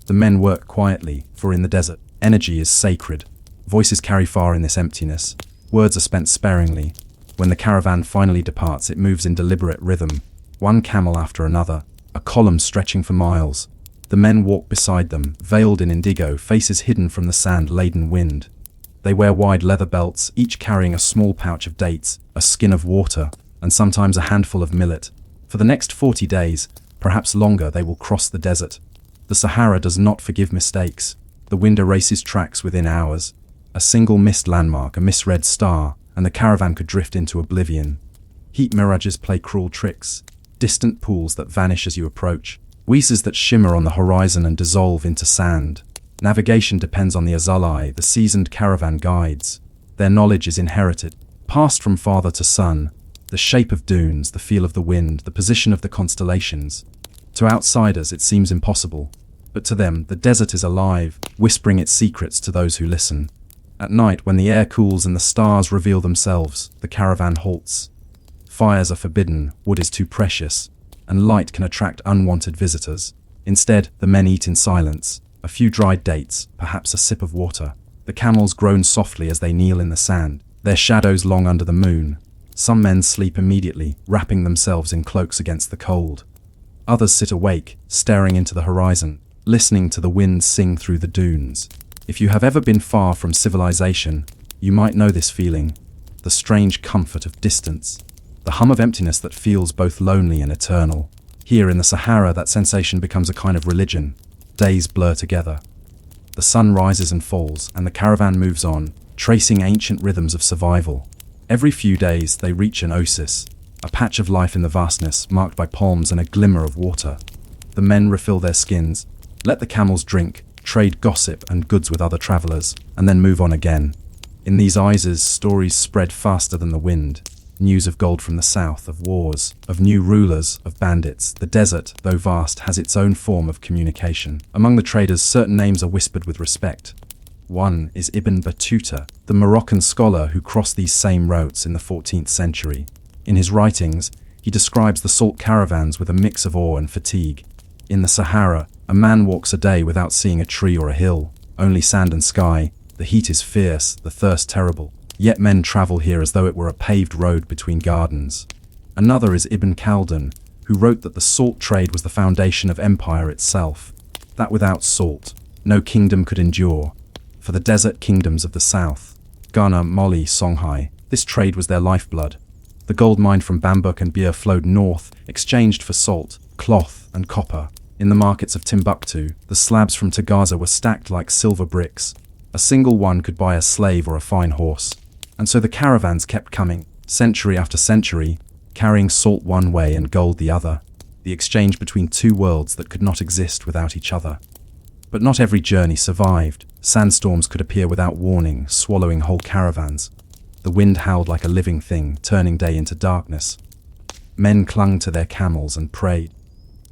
The men work quietly, for in the desert, energy is sacred. Voices carry far in this emptiness. Words are spent sparingly. When the caravan finally departs, it moves in deliberate rhythm. One camel after another, a column stretching for miles. The men walk beside them, veiled in indigo, faces hidden from the sand-laden wind. They wear wide leather belts, each carrying a small pouch of dates, a skin of water, and sometimes a handful of millet. For the next 40 days, perhaps longer, they will cross the desert. The Sahara does not forgive mistakes. The wind erases tracks within hours. A single missed landmark, a misread star, and the caravan could drift into oblivion. Heat mirages play cruel tricks. Distant pools that vanish as you approach. Oases that shimmer on the horizon and dissolve into sand. Navigation depends on the Azalai, the seasoned caravan guides. Their knowledge is inherited, passed from father to son. The shape of dunes, the feel of the wind, the position of the constellations. To outsiders it seems impossible, but to them the desert is alive, whispering its secrets to those who listen. At night, when the air cools and the stars reveal themselves, the caravan halts. Fires are forbidden, wood is too precious, and light can attract unwanted visitors. Instead, the men eat in silence. A few dried dates, perhaps a sip of water. The camels groan softly as they kneel in the sand, their shadows long under the moon. Some men sleep immediately, wrapping themselves in cloaks against the cold. Others sit awake, staring into the horizon, listening to the wind sing through the dunes. If you have ever been far from civilization, you might know this feeling, the strange comfort of distance, the hum of emptiness that feels both lonely and eternal. Here in the Sahara, that sensation becomes a kind of religion. Days blur together. The sun rises and falls, and the caravan moves on, tracing ancient rhythms of survival. Every few days, they reach an oasis, a patch of life in the vastness, marked by palms and a glimmer of water. The men refill their skins, let the camels drink, trade gossip and goods with other travelers, and then move on again. In these oases, stories spread faster than the wind. News of gold from the south, of wars, of new rulers, of bandits. The desert, though vast, has its own form of communication. Among the traders, certain names are whispered with respect. One is Ibn Battuta, the Moroccan scholar who crossed these same routes in the 14th century. In his writings, he describes the salt caravans with a mix of awe and fatigue. In the Sahara, a man walks a day without seeing a tree or a hill, only sand and sky. The heat is fierce, the thirst terrible. Yet men travel here as though it were a paved road between gardens. Another is Ibn Khaldun, who wrote that the salt trade was the foundation of empire itself, that without salt, no kingdom could endure. For the desert kingdoms of the south, Ghana, Mali, Songhai, this trade was their lifeblood. The gold mined from Bambouk and Beer flowed north, exchanged for salt, cloth, and copper. In the markets of Timbuktu, the slabs from Tagaza were stacked like silver bricks. A single one could buy a slave or a fine horse. And so the caravans kept coming, century after century, carrying salt one way and gold the other, the exchange between two worlds that could not exist without each other. But not every journey survived. Sandstorms could appear without warning, swallowing whole caravans. The wind howled like a living thing, turning day into darkness. Men clung to their camels and prayed,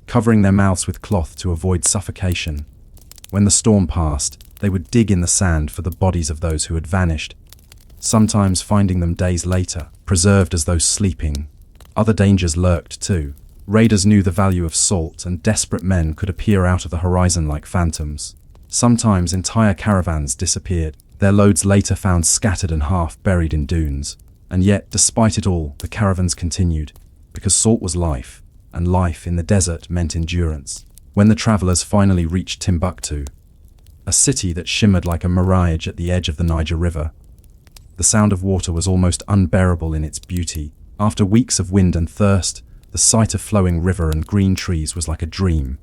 covering their mouths with cloth to avoid suffocation. When the storm passed, they would dig in the sand for the bodies of those who had vanished, sometimes finding them days later, preserved as though sleeping. Other dangers lurked too. Raiders knew the value of salt, and desperate men could appear out of the horizon like phantoms. Sometimes entire caravans disappeared, their loads later found scattered and half buried in dunes. And yet, despite it all, the caravans continued, because salt was life, and life in the desert meant endurance. When the travelers finally reached Timbuktu, a city that shimmered like a mirage at the edge of the Niger River, the sound of water was almost unbearable in its beauty. After weeks of wind and thirst, the sight of flowing river and green trees was like a dream.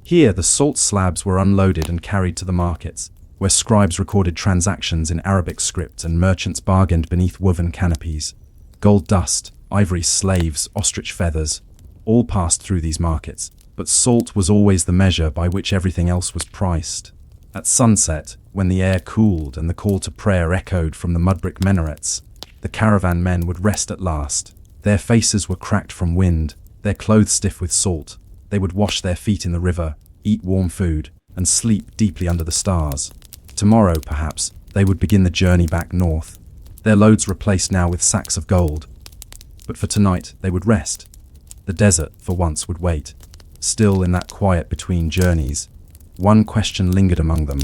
Here, the salt slabs were unloaded and carried to the markets, where scribes recorded transactions in Arabic script and merchants bargained beneath woven canopies. Gold dust, ivory slaves, ostrich feathers, all passed through these markets, but salt was always the measure by which everything else was priced. At sunset, when the air cooled and the call to prayer echoed from the mud-brick minarets, the caravan men would rest at last. Their faces were cracked from wind, their clothes stiff with salt. They would wash their feet in the river, eat warm food, and sleep deeply under the stars. Tomorrow, perhaps, they would begin the journey back north, their loads replaced now with sacks of gold. But for tonight, they would rest. The desert, for once, would wait. Still in that quiet between journeys, one question lingered among them,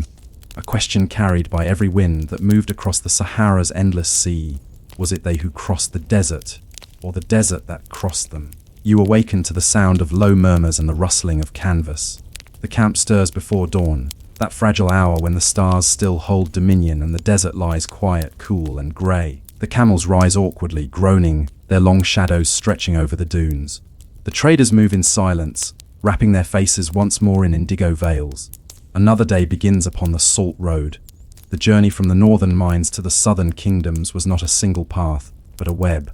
a question carried by every wind that moved across the Sahara's endless sea. Was it they who crossed the desert, or the desert that crossed them? You awaken to the sound of low murmurs and the rustling of canvas. The camp stirs before dawn, that fragile hour when the stars still hold dominion and the desert lies quiet, cool, and grey. The camels rise awkwardly, groaning, their long shadows stretching over the dunes. The traders move in silence, wrapping their faces once more in indigo veils. Another day begins upon the Salt Road. The journey from the northern mines to the southern kingdoms was not a single path, but a web.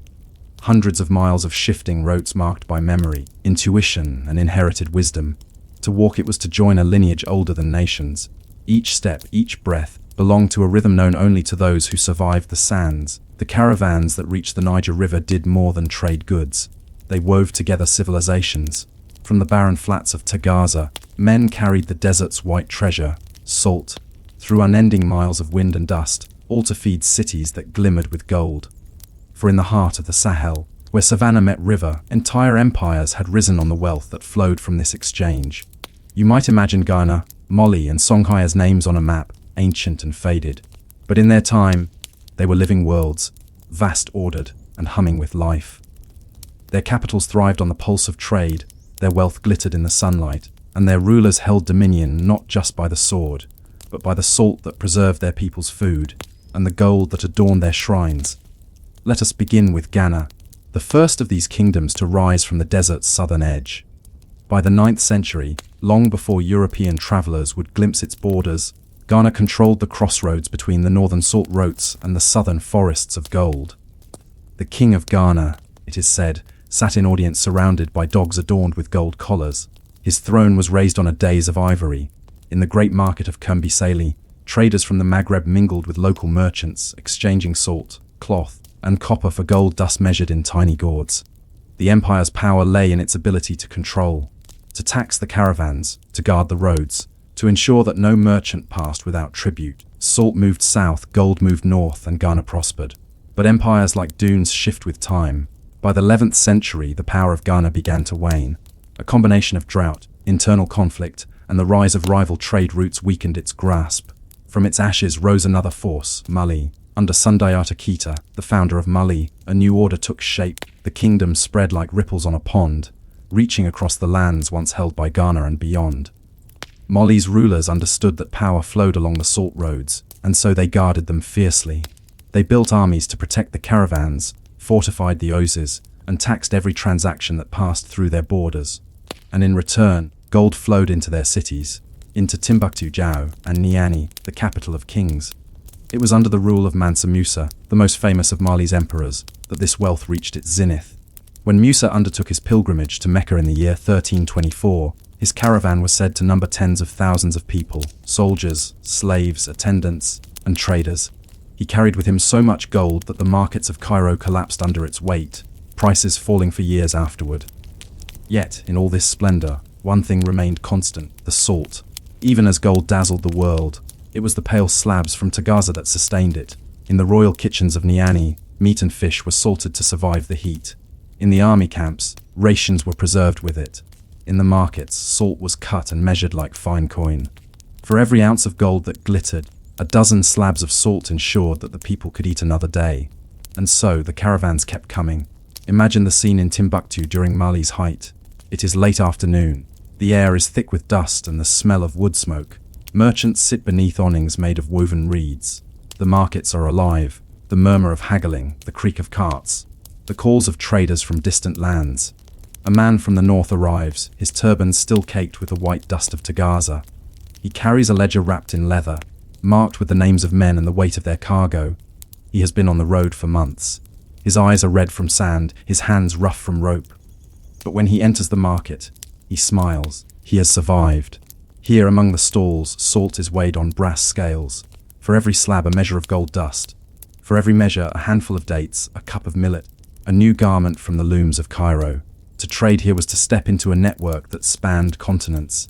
Hundreds of miles of shifting roads marked by memory, intuition, and inherited wisdom. To walk it was to join a lineage older than nations. Each step, each breath, belonged to a rhythm known only to those who survived the sands. The caravans that reached the Niger River did more than trade goods. They wove together civilizations. From the barren flats of Tagaza, men carried the desert's white treasure, salt, through unending miles of wind and dust, all to feed cities that glimmered with gold. For in the heart of the Sahel, where savannah met river, entire empires had risen on the wealth that flowed from this exchange. You might imagine Ghana, Mali, and Songhai as names on a map, ancient and faded. But in their time, they were living worlds, vast ordered and humming with life. Their capitals thrived on the pulse of trade, their wealth glittered in the sunlight, and their rulers held dominion not just by the sword, but by the salt that preserved their people's food, and the gold that adorned their shrines. Let us begin with Ghana, the first of these kingdoms to rise from the desert's southern edge. By the 9th century, long before European travelers would glimpse its borders, Ghana controlled the crossroads between the northern salt roads and the southern forests of gold. The king of Ghana, it is said, sat in audience surrounded by dogs adorned with gold collars. His throne was raised on a dais of ivory. In the great market of Kumbiseli, traders from the Maghreb mingled with local merchants, exchanging salt, cloth, and copper for gold dust measured in tiny gourds. The empire's power lay in its ability to control, to tax the caravans, to guard the roads, to ensure that no merchant passed without tribute. Salt moved south, gold moved north, and Ghana prospered. But empires like dunes shift with time. By the 11th century, the power of Ghana began to wane. A combination of drought, internal conflict, and the rise of rival trade routes weakened its grasp. From its ashes rose another force, Mali. Under Sundiata Keita, the founder of Mali, a new order took shape. The kingdom spread like ripples on a pond, reaching across the lands once held by Ghana and beyond. Mali's rulers understood that power flowed along the salt roads, and so they guarded them fiercely. They built armies to protect the caravans, fortified the oases, and taxed every transaction that passed through their borders. And in return, gold flowed into their cities, into Timbuktu, Jau, and Niani, the capital of kings. It was under the rule of Mansa Musa, the most famous of Mali's emperors, that this wealth reached its zenith. When Musa undertook his pilgrimage to Mecca in the year 1324, his caravan was said to number tens of thousands of people, soldiers, slaves, attendants, and traders. He carried with him so much gold that the markets of Cairo collapsed under its weight, prices falling for years afterward. Yet, in all this splendor, one thing remained constant: the salt. Even as gold dazzled the world, it was the pale slabs from Tagaza that sustained it. In the royal kitchens of Niani, meat and fish were salted to survive the heat. In the army camps, rations were preserved with it. In the markets, salt was cut and measured like fine coin. For every ounce of gold that glittered, a dozen slabs of salt ensured that the people could eat another day. And so the caravans kept coming. Imagine the scene in Timbuktu during Mali's height. It is late afternoon. The air is thick with dust and the smell of wood smoke. Merchants sit beneath awnings made of woven reeds. The markets are alive. The murmur of haggling, the creak of carts, the calls of traders from distant lands. A man from the north arrives, his turban still caked with the white dust of Tagaza. He carries a ledger wrapped in leather, marked with the names of men and the weight of their cargo. He has been on the road for months. His eyes are red from sand, his hands rough from rope. But when he enters the market, he smiles. He has survived. Here among the stalls, salt is weighed on brass scales. For every slab, a measure of gold dust. For every measure, a handful of dates, a cup of millet, a new garment from the looms of Cairo. To trade here was to step into a network that spanned continents.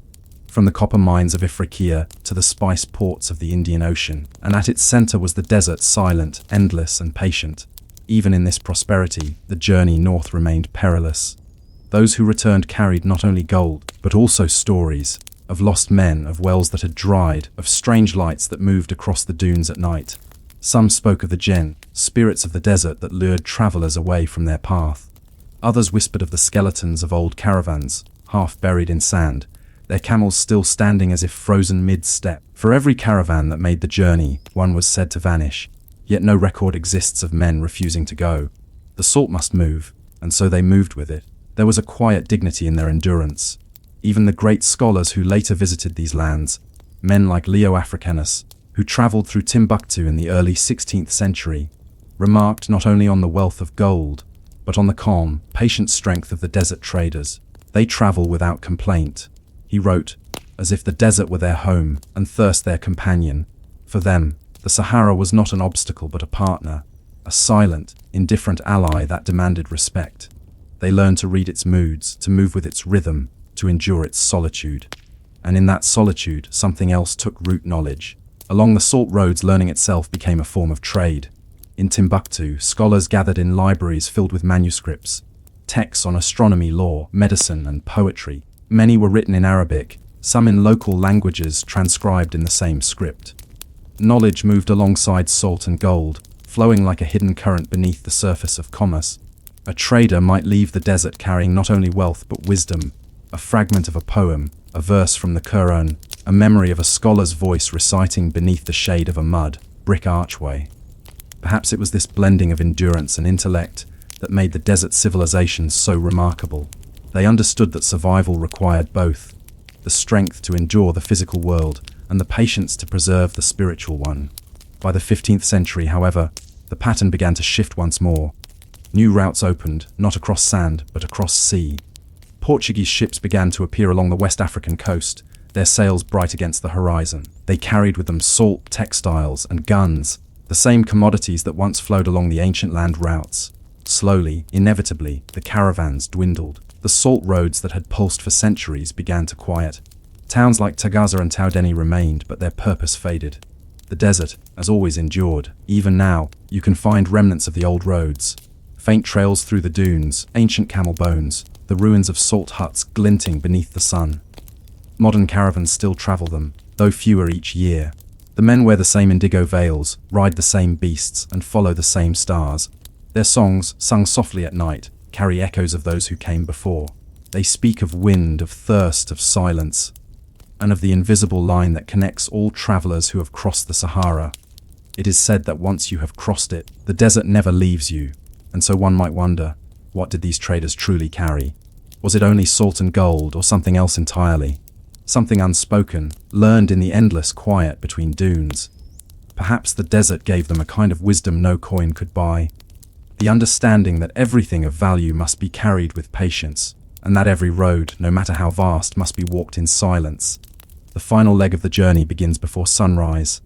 From the copper mines of Ifriqiya to the spice ports of the Indian Ocean, and at its center was the desert, silent, endless, and patient. Even in this prosperity, the journey north remained perilous. Those who returned carried not only gold, but also stories of lost men, of wells that had dried, of strange lights that moved across the dunes at night. Some spoke of the jinn, spirits of the desert that lured travelers away from their path. Others whispered of the skeletons of old caravans, half buried in sand, their camels still standing as if frozen mid-step. For every caravan that made the journey, one was said to vanish, yet no record exists of men refusing to go. The salt must move, and so they moved with it. There was a quiet dignity in their endurance. Even the great scholars who later visited these lands, men like Leo Africanus, who traveled through Timbuktu in the early 16th century, remarked not only on the wealth of gold, but on the calm, patient strength of the desert traders. They travel without complaint. He wrote, as if the desert were their home and thirst their companion. For them, the Sahara was not an obstacle but a partner, a silent, indifferent ally that demanded respect. They learned to read its moods, to move with its rhythm, to endure its solitude. And in that solitude, something else took root: knowledge. Along the salt roads, learning itself became a form of trade. In Timbuktu, scholars gathered in libraries filled with manuscripts, texts on astronomy, law, medicine, and poetry. Many were written in Arabic, some in local languages transcribed in the same script. Knowledge moved alongside salt and gold, flowing like a hidden current beneath the surface of commerce. A trader might leave the desert carrying not only wealth but wisdom, a fragment of a poem, a verse from the Quran, a memory of a scholar's voice reciting beneath the shade of a mud, brick archway. Perhaps it was this blending of endurance and intellect that made the desert civilizations so remarkable. They understood that survival required both, the strength to endure the physical world and the patience to preserve the spiritual one. By the 15th century, however, the pattern began to shift once more. New routes opened, not across sand, but across sea. Portuguese ships began to appear along the West African coast, their sails bright against the horizon. They carried with them salt, textiles, and guns, the same commodities that once flowed along the ancient land routes. Slowly, inevitably, the caravans dwindled. The salt roads that had pulsed for centuries began to quiet. Towns like Tagaza and Taudeni remained, but their purpose faded. The desert, as always, endured. Even now, you can find remnants of the old roads. Faint trails through the dunes, ancient camel bones, the ruins of salt huts glinting beneath the sun. Modern caravans still travel them, though fewer each year. The men wear the same indigo veils, ride the same beasts, and follow the same stars. Their songs, sung softly at night, carry echoes of those who came before. They speak of wind, of thirst, of silence, and of the invisible line that connects all travelers who have crossed the Sahara. It is said that once you have crossed it, the desert never leaves you, and so one might wonder, what did these traders truly carry? Was it only salt and gold, or something else entirely? Something unspoken, learned in the endless quiet between dunes. Perhaps the desert gave them a kind of wisdom no coin could buy. The understanding that everything of value must be carried with patience, and that every road, no matter how vast, must be walked in silence. The final leg of the journey begins before sunrise.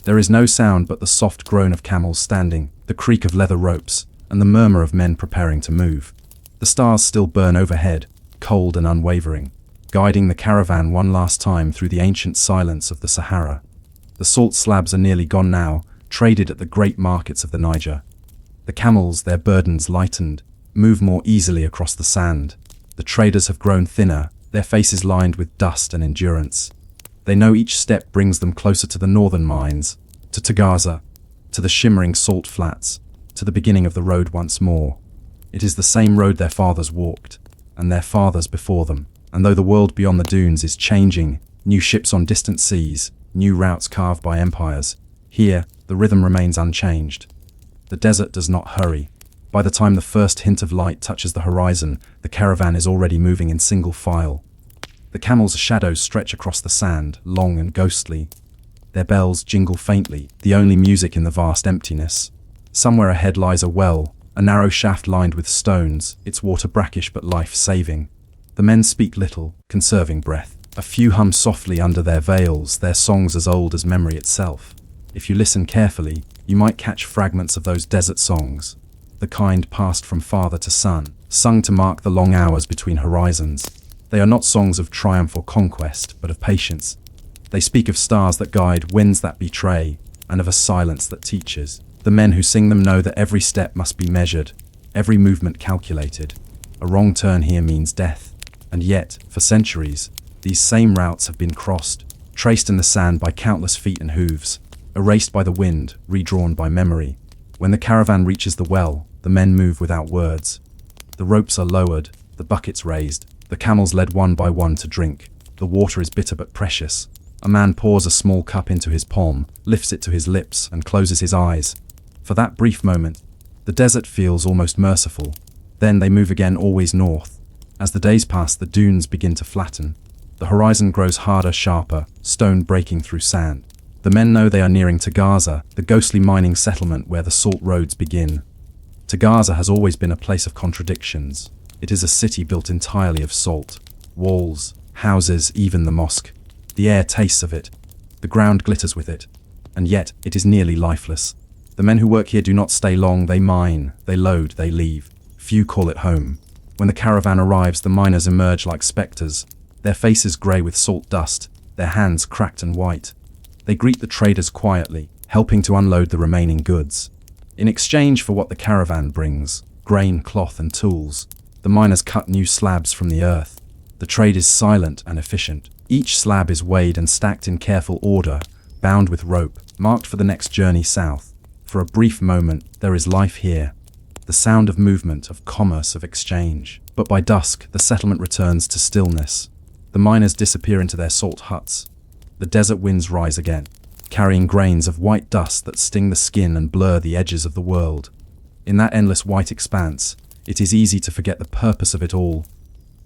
There is no sound but the soft groan of camels standing, the creak of leather ropes, and the murmur of men preparing to move. The stars still burn overhead, cold and unwavering, guiding the caravan one last time through the ancient silence of the Sahara. The salt slabs are nearly gone now, traded at the great markets of the Niger. The camels, their burdens lightened, move more easily across the sand. The traders have grown thinner, their faces lined with dust and endurance. They know each step brings them closer to the northern mines, to Tagaza, to the shimmering salt flats, to the beginning of the road once more. It is the same road their fathers walked, and their fathers before them. And though the world beyond the dunes is changing, new ships on distant seas, new routes carved by empires, here, the rhythm remains unchanged. The desert does not hurry. By the time the first hint of light touches the horizon, the caravan is already moving in single file. The camels' shadows stretch across the sand, long and ghostly. Their bells jingle faintly, the only music in the vast emptiness. Somewhere ahead lies a well, a narrow shaft lined with stones, its water brackish but life-saving. The men speak little, conserving breath. A few hum softly under their veils, their songs as old as memory itself. If you listen carefully, you might catch fragments of those desert songs, the kind passed from father to son, sung to mark the long hours between horizons. They are not songs of triumph or conquest, but of patience. They speak of stars that guide, winds that betray, and of a silence that teaches. The men who sing them know that every step must be measured, every movement calculated. A wrong turn here means death. And yet, for centuries, these same routes have been crossed, traced in the sand by countless feet and hooves, erased by the wind, redrawn by memory. When the caravan reaches the well, the men move without words. The ropes are lowered, the buckets raised, the camels led one by one to drink. The water is bitter but precious. A man pours a small cup into his palm, lifts it to his lips, and closes his eyes. For that brief moment, the desert feels almost merciful. Then they move again, always north. As the days pass, the dunes begin to flatten. The horizon grows harder, sharper, stone breaking through sand. The men know they are nearing Tagaza, the ghostly mining settlement where the salt roads begin. Tagaza has always been a place of contradictions. It is a city built entirely of salt. Walls, houses, even the mosque. The air tastes of it. The ground glitters with it. And yet, it is nearly lifeless. The men who work here do not stay long. They mine, they load, they leave. Few call it home. When the caravan arrives, the miners emerge like specters, their faces grey with salt dust, their hands cracked and white. They greet the traders quietly, helping to unload the remaining goods. In exchange for what the caravan brings, grain, cloth and tools, the miners cut new slabs from the earth. The trade is silent and efficient. Each slab is weighed and stacked in careful order, bound with rope, marked for the next journey south. For a brief moment, there is life here. The sound of movement, of commerce, of exchange. But by dusk, the settlement returns to stillness. The miners disappear into their salt huts. The desert winds rise again, carrying grains of white dust that sting the skin and blur the edges of the world. In that endless white expanse, it is easy to forget the purpose of it all,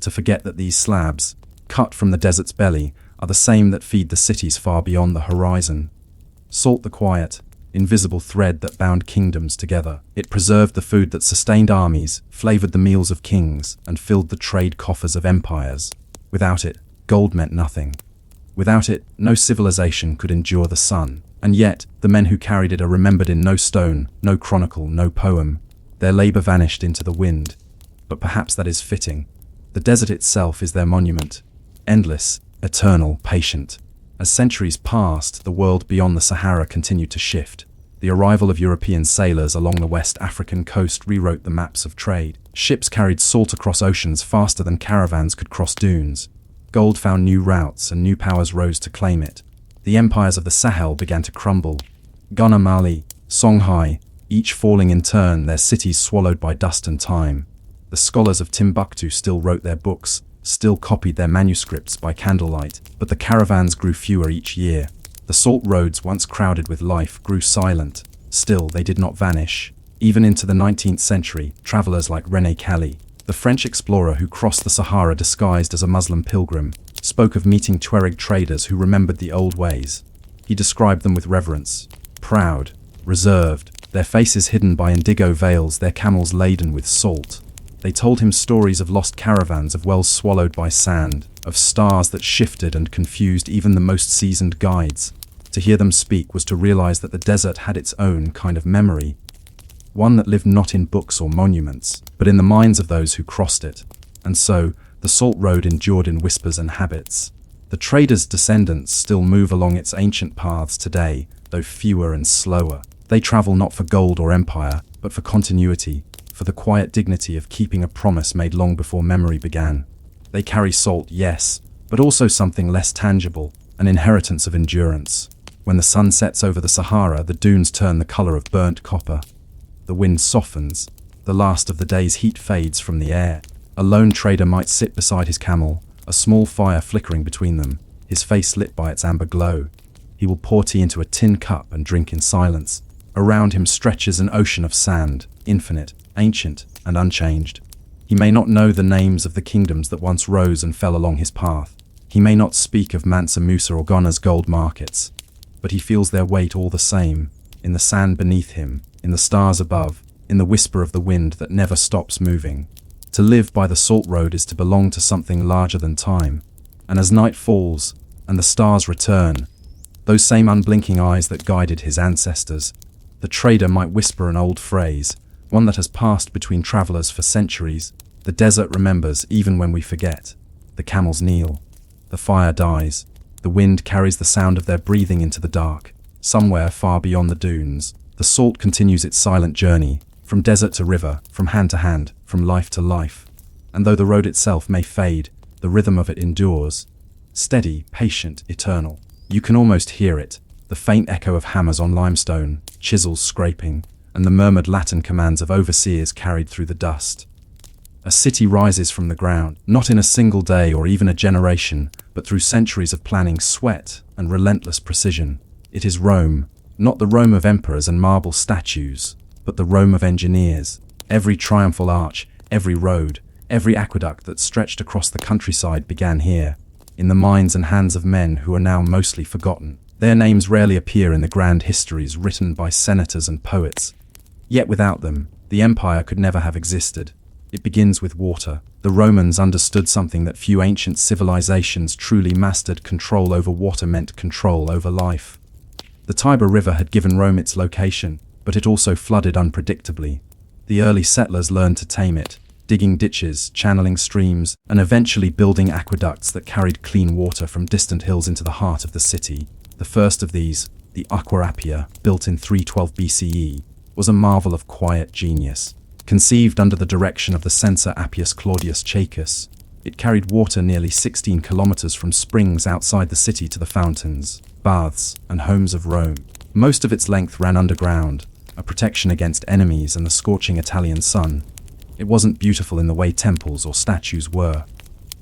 to forget that these slabs, cut from the desert's belly, are the same that feed the cities far beyond the horizon. Salt, the quiet, invisible thread that bound kingdoms together. It preserved the food that sustained armies, flavored the meals of kings, and filled the trade coffers of empires. Without it, gold meant nothing. Without it, no civilization could endure the sun. And yet, the men who carried it are remembered in no stone, no chronicle, no poem. Their labor vanished into the wind. But perhaps that is fitting. The desert itself is their monument. Endless, eternal, patient. As centuries passed, the world beyond the Sahara continued to shift. The arrival of European sailors along the West African coast rewrote the maps of trade. Ships carried salt across oceans faster than caravans could cross dunes. Gold found new routes and new powers rose to claim it. The empires of the Sahel began to crumble. Ghana, Mali, Songhai, each falling in turn, their cities swallowed by dust and time. The scholars of Timbuktu still wrote their books, still copied their manuscripts by candlelight, but the caravans grew fewer each year. The salt roads, once crowded with life, grew silent. Still, they did not vanish. Even into the 19th century, travelers like René Cailly, the French explorer who crossed the Sahara disguised as a Muslim pilgrim, spoke of meeting Tuareg traders who remembered the old ways. He described them with reverence, proud, reserved, their faces hidden by indigo veils, their camels laden with salt. They told him stories of lost caravans, of wells swallowed by sand, of stars that shifted and confused even the most seasoned guides. To hear them speak was to realize that the desert had its own kind of memory, one that lived not in books or monuments, but in the minds of those who crossed it. And so, the salt road endured in whispers and habits. The traders' descendants still move along its ancient paths today, though fewer and slower. They travel not for gold or empire, but for continuity, for the quiet dignity of keeping a promise made long before memory began. They carry salt, yes, but also something less tangible, an inheritance of endurance. When the sun sets over the Sahara, the dunes turn the color of burnt copper. The wind softens. The last of the day's heat fades from the air. A lone trader might sit beside his camel, a small fire flickering between them, his face lit by its amber glow. He will pour tea into a tin cup and drink in silence. Around him stretches an ocean of sand, infinite, ancient, and unchanged. He may not know the names of the kingdoms that once rose and fell along his path. He may not speak of Mansa Musa or Ghana's gold markets, but he feels their weight all the same, in the sand beneath him, in the stars above, in the whisper of the wind that never stops moving. To live by the salt road is to belong to something larger than time. And as night falls, and the stars return, those same unblinking eyes that guided his ancestors, the trader might whisper an old phrase, one that has passed between travelers for centuries. The desert remembers even when we forget. The camels kneel. The fire dies. The wind carries the sound of their breathing into the dark. Somewhere far beyond the dunes, the salt continues its silent journey, from desert to river, from hand to hand, from life to life. And though the road itself may fade, the rhythm of it endures. Steady, patient, eternal. You can almost hear it, the faint echo of hammers on limestone, chisels scraping, and the murmured Latin commands of overseers carried through the dust. A city rises from the ground, not in a single day or even a generation, but through centuries of planning, sweat, and relentless precision. It is Rome, not the Rome of emperors and marble statues, but the Rome of engineers. Every triumphal arch, every road, every aqueduct that stretched across the countryside began here, in the minds and hands of men who are now mostly forgotten. Their names rarely appear in the grand histories written by senators and poets. Yet without them, the empire could never have existed. It begins with water. The Romans understood something that few ancient civilizations truly mastered. Control over water meant control over life. The Tiber River had given Rome its location, but it also flooded unpredictably. The early settlers learned to tame it, digging ditches, channeling streams, and eventually building aqueducts that carried clean water from distant hills into the heart of the city. The first of these, the Aqua Appia, built in 312 BCE, was a marvel of quiet genius. Conceived under the direction of the censor Appius Claudius Chaecus, it carried water nearly 16 kilometers from springs outside the city to the fountains, baths, and homes of Rome. Most of its length ran underground, a protection against enemies and the scorching Italian sun. It wasn't beautiful in the way temples or statues were.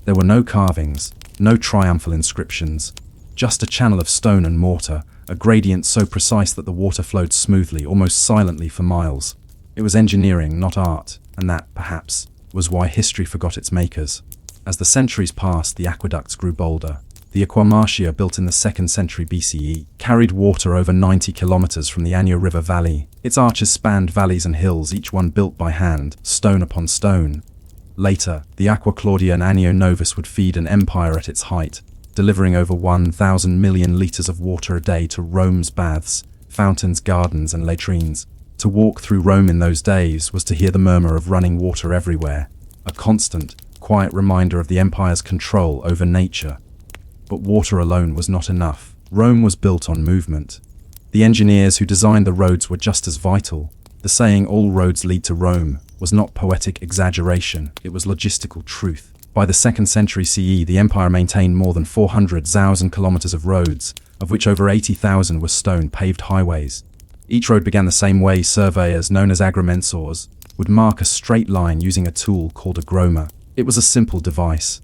There were no carvings, no triumphal inscriptions, just a channel of stone and mortar, a gradient so precise that the water flowed smoothly, almost silently for miles. It was engineering, not art, and that, perhaps, was why history forgot its makers. As the centuries passed, the aqueducts grew bolder. The Aqua Marcia, built in the 2nd century BCE, carried water over 90 kilometers from the Anio River Valley. Its arches spanned valleys and hills, each one built by hand, stone upon stone. Later, the Aqua Claudia and Anio Novus would feed an empire at its height, delivering over 1,000 million liters of water a day to Rome's baths, fountains, gardens, and latrines. To walk through Rome in those days was to hear the murmur of running water everywhere, a constant, quiet reminder of the empire's control over nature. But water alone was not enough. Rome was built on movement. The engineers who designed the roads were just as vital. The saying, "all roads lead to Rome," was not poetic exaggeration, it was logistical truth. By the 2nd century CE, the empire maintained more than 400,000 kilometers of roads, of which over 80,000 were stone-paved highways. Each road began the same way. Surveyors, known as agrimensors, would mark a straight line using a tool called a groma. It was a simple device,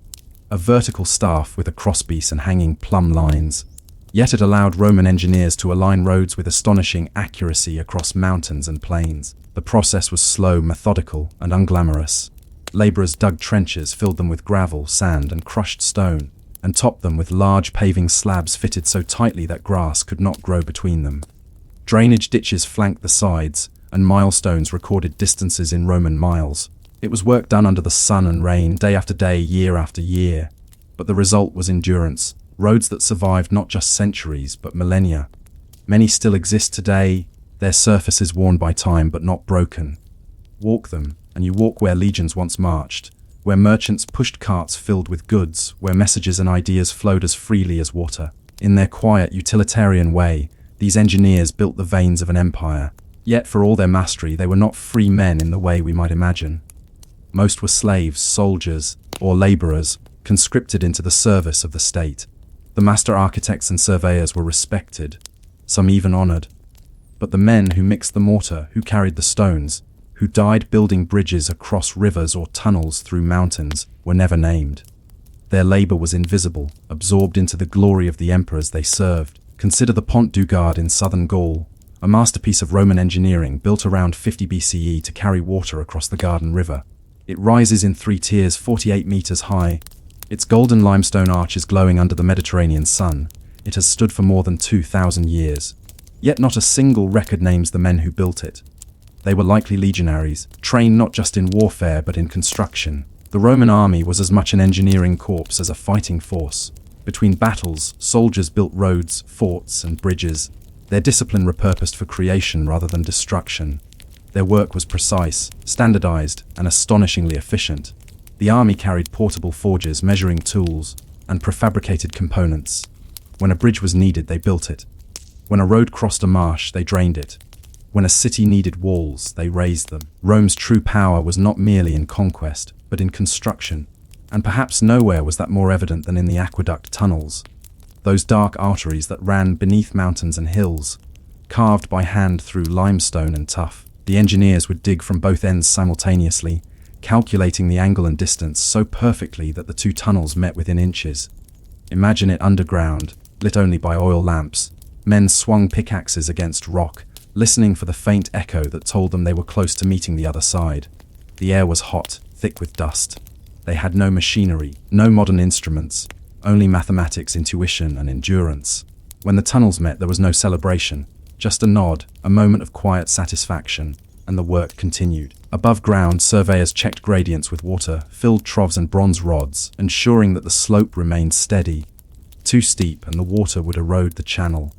a vertical staff with a crosspiece and hanging plumb lines. Yet it allowed Roman engineers to align roads with astonishing accuracy across mountains and plains. The process was slow, methodical, and unglamorous. Laborers dug trenches, filled them with gravel, sand, and crushed stone, and topped them with large paving slabs fitted so tightly that grass could not grow between them. Drainage ditches flanked the sides, and milestones recorded distances in Roman miles. It was work done under the sun and rain, day after day, year after year. But the result was endurance, roads that survived not just centuries, but millennia. Many still exist today, their surfaces worn by time but not broken. Walk them, and you walk where legions once marched, where merchants pushed carts filled with goods, where messages and ideas flowed as freely as water. In their quiet, utilitarian way, these engineers built the veins of an empire. Yet for all their mastery, they were not free men in the way we might imagine. Most were slaves, soldiers, or laborers, conscripted into the service of the state. The master architects and surveyors were respected, some even honored. But the men who mixed the mortar, who carried the stones, who died building bridges across rivers or tunnels through mountains, were never named. Their labor was invisible, absorbed into the glory of the emperors they served. Consider the Pont du Gard in southern Gaul, a masterpiece of Roman engineering built around 50 BCE to carry water across the Garden River. It rises in 3 tiers, 48 meters high. Its golden limestone arch is glowing under the Mediterranean sun. It has stood for more than 2,000 years. Yet not a single record names the men who built it. They were likely legionaries, trained not just in warfare but in construction. The Roman army was as much an engineering corps as a fighting force. Between battles, soldiers built roads, forts, and bridges. Their discipline repurposed for creation rather than destruction. Their work was precise, standardized, and astonishingly efficient. The army carried portable forges, measuring tools, and prefabricated components. When a bridge was needed, they built it. When a road crossed a marsh, they drained it. When a city needed walls, they raised them. Rome's true power was not merely in conquest, but in construction. And perhaps nowhere was that more evident than in the aqueduct tunnels. Those dark arteries that ran beneath mountains and hills, carved by hand through limestone and tuff. The engineers would dig from both ends simultaneously, calculating the angle and distance so perfectly that the 2 tunnels met within inches. Imagine it underground, lit only by oil lamps. Men swung pickaxes against rock, listening for the faint echo that told them they were close to meeting the other side. The air was hot, thick with dust. They had no machinery, no modern instruments, only mathematics, intuition, and endurance. When the tunnels met, there was no celebration, just a nod, a moment of quiet satisfaction, and the work continued. Above ground, surveyors checked gradients with water, filled troughs and bronze rods, ensuring that the slope remained steady. Too steep, and the water would erode the channel.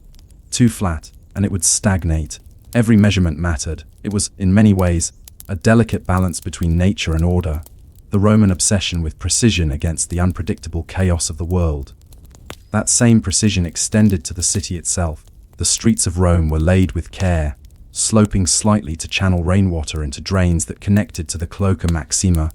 Too flat, and it would stagnate. Every measurement mattered. It was, in many ways, a delicate balance between nature and order. The Roman obsession with precision against the unpredictable chaos of the world. That same precision extended to the city itself. The streets of Rome were laid with care, sloping slightly to channel rainwater into drains that connected to the Cloaca Maxima,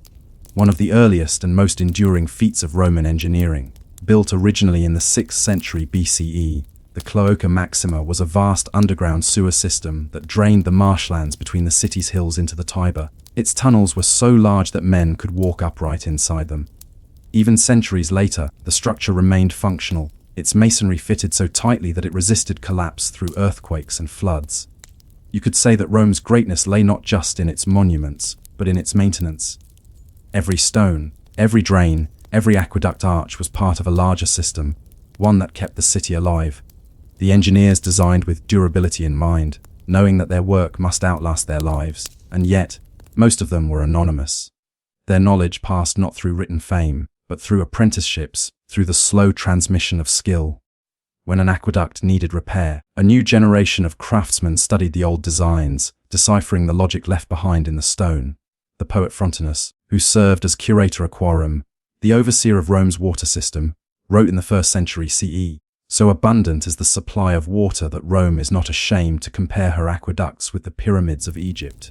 one of the earliest and most enduring feats of Roman engineering. Built originally in the 6th century BCE, the Cloaca Maxima was a vast underground sewer system that drained the marshlands between the city's hills into the Tiber. Its tunnels were so large that men could walk upright inside them. Even centuries later, the structure remained functional, its masonry fitted so tightly that it resisted collapse through earthquakes and floods. You could say that Rome's greatness lay not just in its monuments, but in its maintenance. Every stone, every drain, every aqueduct arch was part of a larger system, one that kept the city alive. The engineers designed with durability in mind, knowing that their work must outlast their lives, and yet, most of them were anonymous. Their knowledge passed not through written fame, but through apprenticeships, through the slow transmission of skill. When an aqueduct needed repair, a new generation of craftsmen studied the old designs, deciphering the logic left behind in the stone. The poet Frontinus, who served as curator aquarum, the overseer of Rome's water system, wrote in the 1st century CE, "So abundant is the supply of water that Rome is not ashamed to compare her aqueducts with the pyramids of Egypt."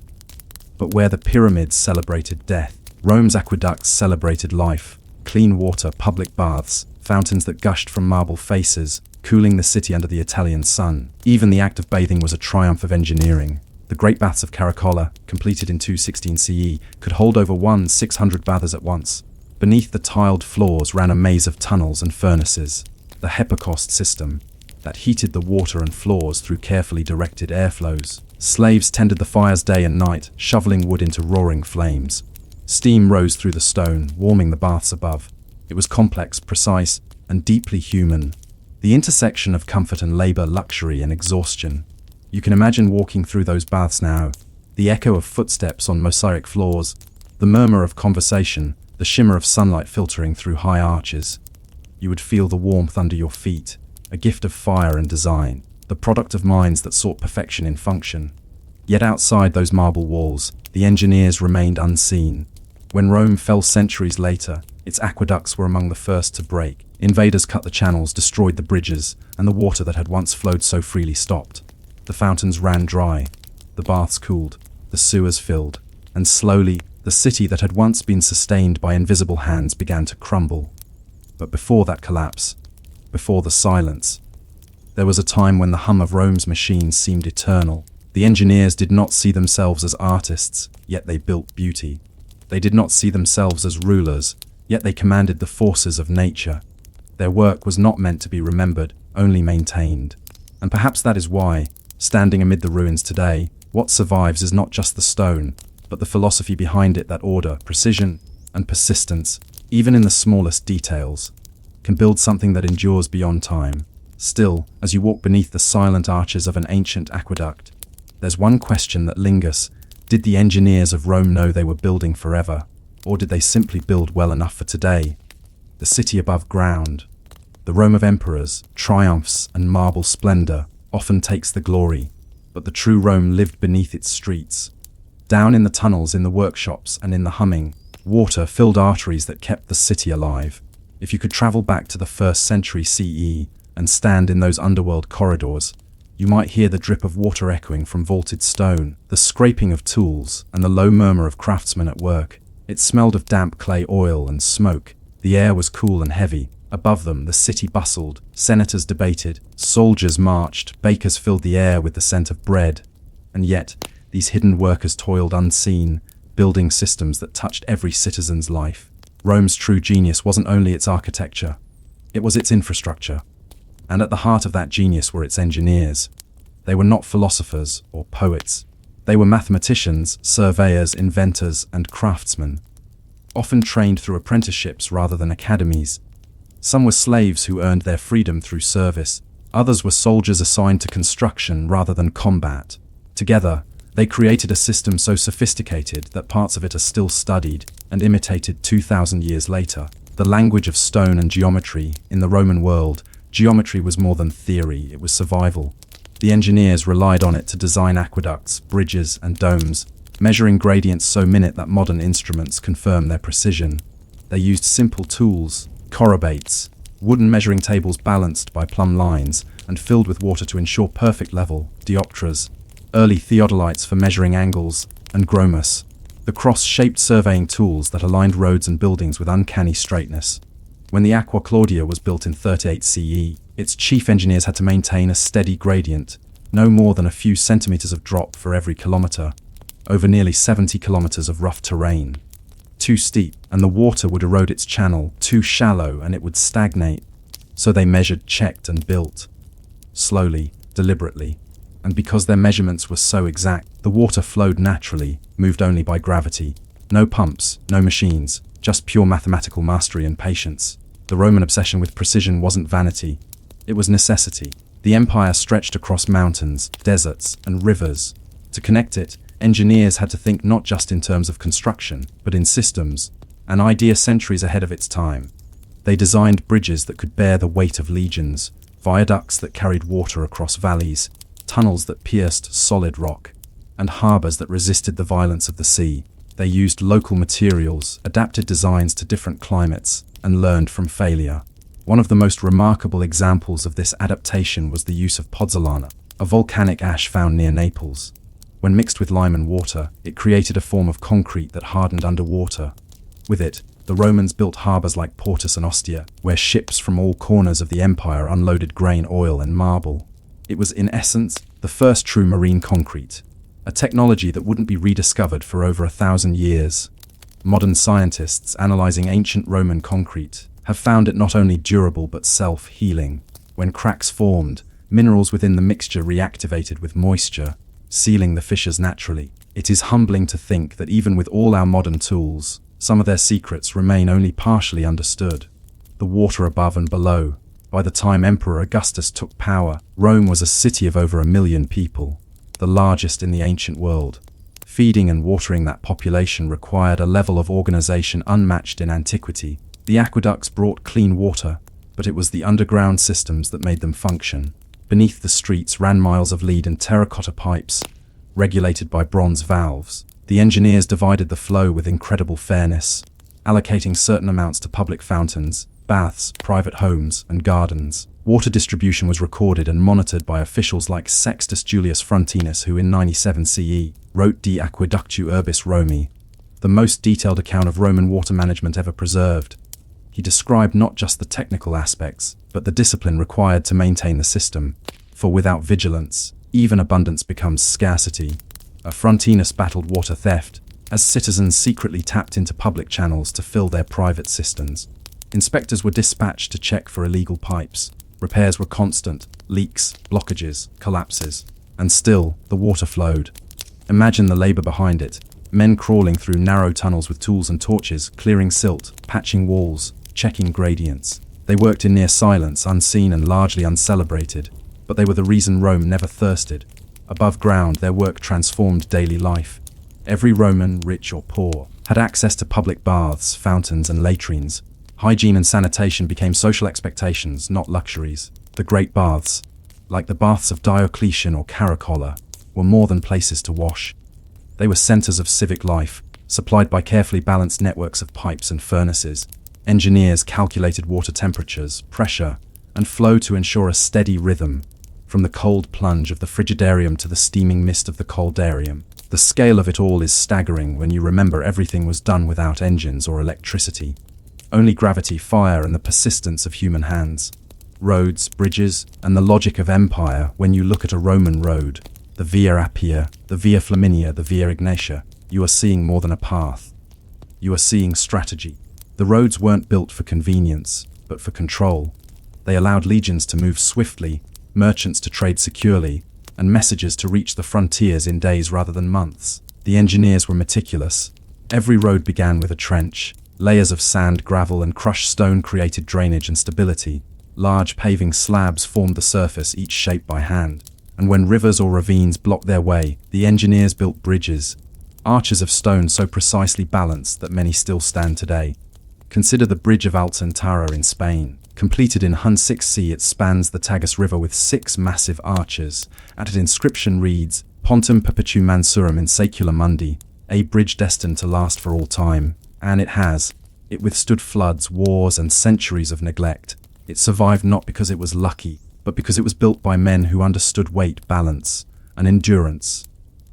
But where the pyramids celebrated death, Rome's aqueducts celebrated life. Clean water, public baths, fountains that gushed from marble faces, cooling the city under the Italian sun. Even the act of bathing was a triumph of engineering. The Great Baths of Caracolla, completed in 216 CE, could hold over 1,600 bathers at once. Beneath the tiled floors ran a maze of tunnels and furnaces. The Hypocaust system, that heated the water and floors through carefully directed airflows. Slaves tended the fires day and night, shoveling wood into roaring flames. Steam rose through the stone, warming the baths above. It was complex, precise, and deeply human. The intersection of comfort and labor, luxury and exhaustion. You can imagine walking through those baths now. The echo of footsteps on mosaic floors, the murmur of conversation, the shimmer of sunlight filtering through high arches. You would feel the warmth under your feet, a gift of fire and design, the product of minds that sought perfection in function. Yet outside those marble walls, the engineers remained unseen. When Rome fell centuries later, its aqueducts were among the first to break. Invaders cut the channels, destroyed the bridges, and the water that had once flowed so freely stopped. The fountains ran dry. the baths cooled, the sewers filled, and slowly, the city that had once been sustained by invisible hands began to crumble. But before that collapse, before the silence, there was a time when the hum of Rome's machines seemed eternal. The engineers did not see themselves as artists, yet they built beauty. They did not see themselves as rulers, yet they commanded the forces of nature. Their work was not meant to be remembered, only maintained. And perhaps that is why, standing amid the ruins today, what survives is not just the stone, but the philosophy behind it that order, precision, and persistence, even in the smallest details, can build something that endures beyond time. Still, as you walk beneath the silent arches of an ancient aqueduct, there's one question that lingers. Did the engineers of Rome know they were building forever? Or did they simply build well enough for today? The city above ground, the Rome of emperors, triumphs, and marble splendor, often takes the glory. But the true Rome lived beneath its streets. Down in the tunnels, in the workshops, and in the humming, water-filled arteries that kept the city alive. If you could travel back to the 1st century CE and stand in those underworld corridors, you might hear the drip of water echoing from vaulted stone, the scraping of tools, and the low murmur of craftsmen at work. It smelled of damp clay oil and smoke. The air was cool and heavy. Above them, the city bustled. Senators debated, soldiers marched, bakers filled the air with the scent of bread. And yet, these hidden workers toiled unseen, building systems that touched every citizen's life. Rome's true genius wasn't only its architecture, it was its infrastructure. And at the heart of that genius were its engineers. They were not philosophers or poets. They were mathematicians, surveyors, inventors, and craftsmen, often trained through apprenticeships rather than academies. Some were slaves who earned their freedom through service. Others were soldiers assigned to construction rather than combat. Together, they created a system so sophisticated that parts of it are still studied and imitated 2,000 years later. The language of stone and geometry. In the Roman world, geometry was more than theory, it was survival. The engineers relied on it to design aqueducts, bridges, and domes, measuring gradients so minute that modern instruments confirm their precision. They used simple tools, chorobates, wooden measuring tables balanced by plumb lines and filled with water to ensure perfect level, dioptras, early theodolites for measuring angles, and gromus, the cross-shaped surveying tools that aligned roads and buildings with uncanny straightness. When the Aqua Claudia was built in 38 CE, its chief engineers had to maintain a steady gradient, no more than a few centimeters of drop for every kilometer, over nearly 70 kilometers of rough terrain. Too steep, and the water would erode its channel; too shallow, and it would stagnate. So they measured, checked, and built. Slowly, deliberately. And because their measurements were so exact, the water flowed naturally, moved only by gravity. No pumps, no machines, just pure mathematical mastery and patience. The Roman obsession with precision wasn't vanity. It was necessity. The empire stretched across mountains, deserts, and rivers. To connect it, engineers had to think not just in terms of construction, but in systems, an idea centuries ahead of its time. They designed bridges that could bear the weight of legions, viaducts that carried water across valleys, tunnels that pierced solid rock, and harbors that resisted the violence of the sea. They used local materials, adapted designs to different climates, and learned from failure. One of the most remarkable examples of this adaptation was the use of pozzolana, a volcanic ash found near Naples. When mixed with lime and water, it created a form of concrete that hardened underwater. With it, the Romans built harbors like Portus and Ostia, where ships from all corners of the empire unloaded grain, oil, and marble. It was, in essence, the first true marine concrete, a technology that wouldn't be rediscovered for over 1,000 years. Modern scientists analyzing ancient Roman concrete have found it not only durable but self-healing. When cracks formed, minerals within the mixture reactivated with moisture, sealing the fissures naturally. It is humbling to think that even with all our modern tools, some of their secrets remain only partially understood. The water above and below. By the time Emperor Augustus took power, Rome was a city of over 1 million people, the largest in the ancient world. Feeding and watering that population required a level of organization unmatched in antiquity. The aqueducts brought clean water, but it was the underground systems that made them function. Beneath the streets ran miles of lead and terracotta pipes, regulated by bronze valves. The engineers divided the flow with incredible fairness, allocating certain amounts to public fountains, baths, private homes, and gardens. Water distribution was recorded and monitored by officials like Sextus Julius Frontinus, who in 97 CE wrote De Aqueductu Urbis Romi, the most detailed account of Roman water management ever preserved. He described not just the technical aspects, but the discipline required to maintain the system, for without vigilance, even abundance becomes scarcity. Frontinus battled water theft, as citizens secretly tapped into public channels to fill their private cisterns. Inspectors were dispatched to check for illegal pipes. Repairs were constant, leaks, blockages, collapses, and still, the water flowed. Imagine the labor behind it. Men crawling through narrow tunnels with tools and torches, clearing silt, patching walls, checking gradients. They worked in near silence, unseen and largely uncelebrated, but they were the reason Rome never thirsted. Above ground, their work transformed daily life. Every Roman, rich or poor, had access to public baths, fountains and latrines. Hygiene and sanitation became social expectations, not luxuries. The great baths, like the baths of Diocletian or Caracolla, were more than places to wash. They were centers of civic life, supplied by carefully balanced networks of pipes and furnaces. Engineers calculated water temperatures, pressure, and flow to ensure a steady rhythm, from the cold plunge of the frigidarium to the steaming mist of the coldarium. The scale of it all is staggering when you remember everything was done without engines or electricity. Only gravity, fire, and the persistence of human hands. Roads, bridges, and the logic of empire. When you look at a Roman road, the Via Appia, the Via Flaminia, the Via Ignatia, you are seeing more than a path. You are seeing strategy. The roads weren't built for convenience, but for control. They allowed legions to move swiftly, merchants to trade securely, and messages to reach the frontiers in days rather than months. The engineers were meticulous. Every road began with a trench. Layers of sand, gravel, and crushed stone created drainage and stability. Large paving slabs formed the surface, each shaped by hand. And when rivers or ravines blocked their way, the engineers built bridges, arches of stone so precisely balanced that many still stand today. Consider the Bridge of Alcantara in Spain. Completed in 106C, it spans the Tagus River with 6 massive arches. At its inscription reads, Pontum perpetuum mansurum in saecula mundi, a bridge destined to last for all time. And it has. It withstood floods, wars, and centuries of neglect. It survived not because it was lucky, but because it was built by men who understood weight, balance, and endurance,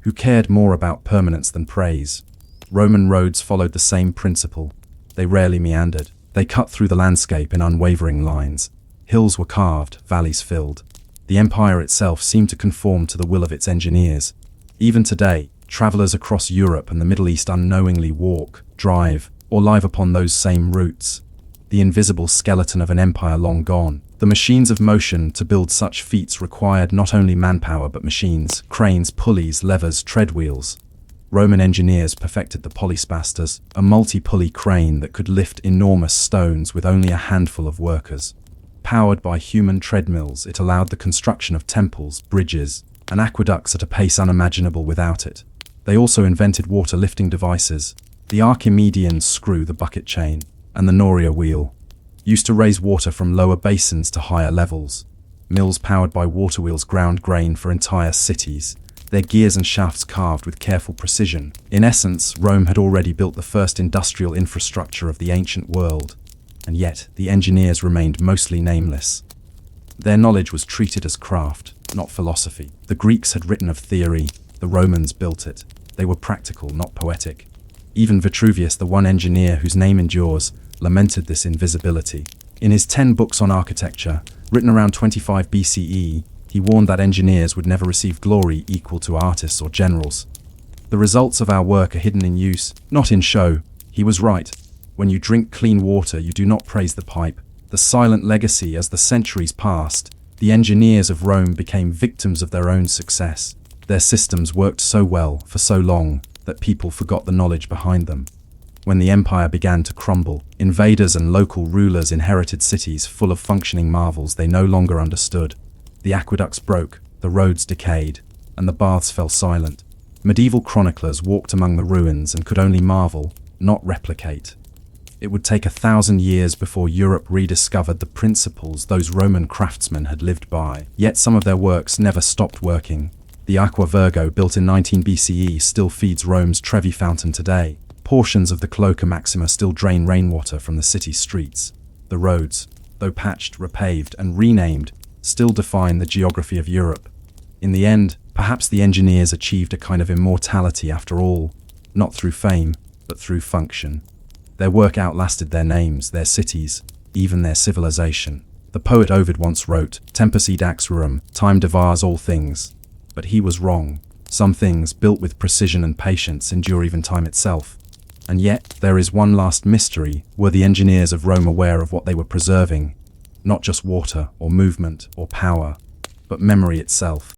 who cared more about permanence than praise. Roman roads followed the same principle. They rarely meandered. They cut through the landscape in unwavering lines. Hills were carved, valleys filled. The empire itself seemed to conform to the will of its engineers. Even today, travelers across Europe and the Middle East unknowingly walk, drive, or live upon those same routes. The invisible skeleton of an empire long gone. The machines of motion to build such feats required not only manpower but machines, cranes, pulleys, levers, treadwheels. Roman engineers perfected the polyspastus, a multi-pulley crane that could lift enormous stones with only a handful of workers. Powered by human treadmills, it allowed the construction of temples, bridges, and aqueducts at a pace unimaginable without it. They also invented water-lifting devices. The Archimedean screw, the bucket chain, and the Noria wheel, used to raise water from lower basins to higher levels. Mills powered by water wheels ground grain for entire cities, their gears and shafts carved with careful precision. In essence, Rome had already built the first industrial infrastructure of the ancient world, and yet the engineers remained mostly nameless. Their knowledge was treated as craft, not philosophy. The Greeks had written of theory, the Romans built it. They were practical, not poetic. Even Vitruvius, the one engineer whose name endures, lamented this invisibility. In his 10 books on architecture, written around 25 BCE, he warned that engineers would never receive glory equal to artists or generals. The results of our work are hidden in use, not in show. He was right. When you drink clean water, you do not praise the pipe. The silent legacy as the centuries passed, the engineers of Rome became victims of their own success. Their systems worked so well for so long that people forgot the knowledge behind them. When the empire began to crumble, invaders and local rulers inherited cities full of functioning marvels they no longer understood. The aqueducts broke, the roads decayed, and the baths fell silent. Medieval chroniclers walked among the ruins and could only marvel, not replicate. It would take 1,000 years before Europe rediscovered the principles those Roman craftsmen had lived by. Yet some of their works never stopped working. The Aqua Virgo, built in 19 BCE, still feeds Rome's Trevi fountain today. Portions of the Cloaca Maxima still drain rainwater from the city's streets. The roads, though patched, repaved, and renamed, still define the geography of Europe. In the end, perhaps the engineers achieved a kind of immortality after all, not through fame, but through function. Their work outlasted their names, their cities, even their civilization. The poet Ovid once wrote, "Tempus edax rerum, time devours all things." But he was wrong. Some things, built with precision and patience, endure even time itself. And yet, there is one last mystery. Were the engineers of Rome aware of what they were preserving? Not just water, or movement, or power, but memory itself.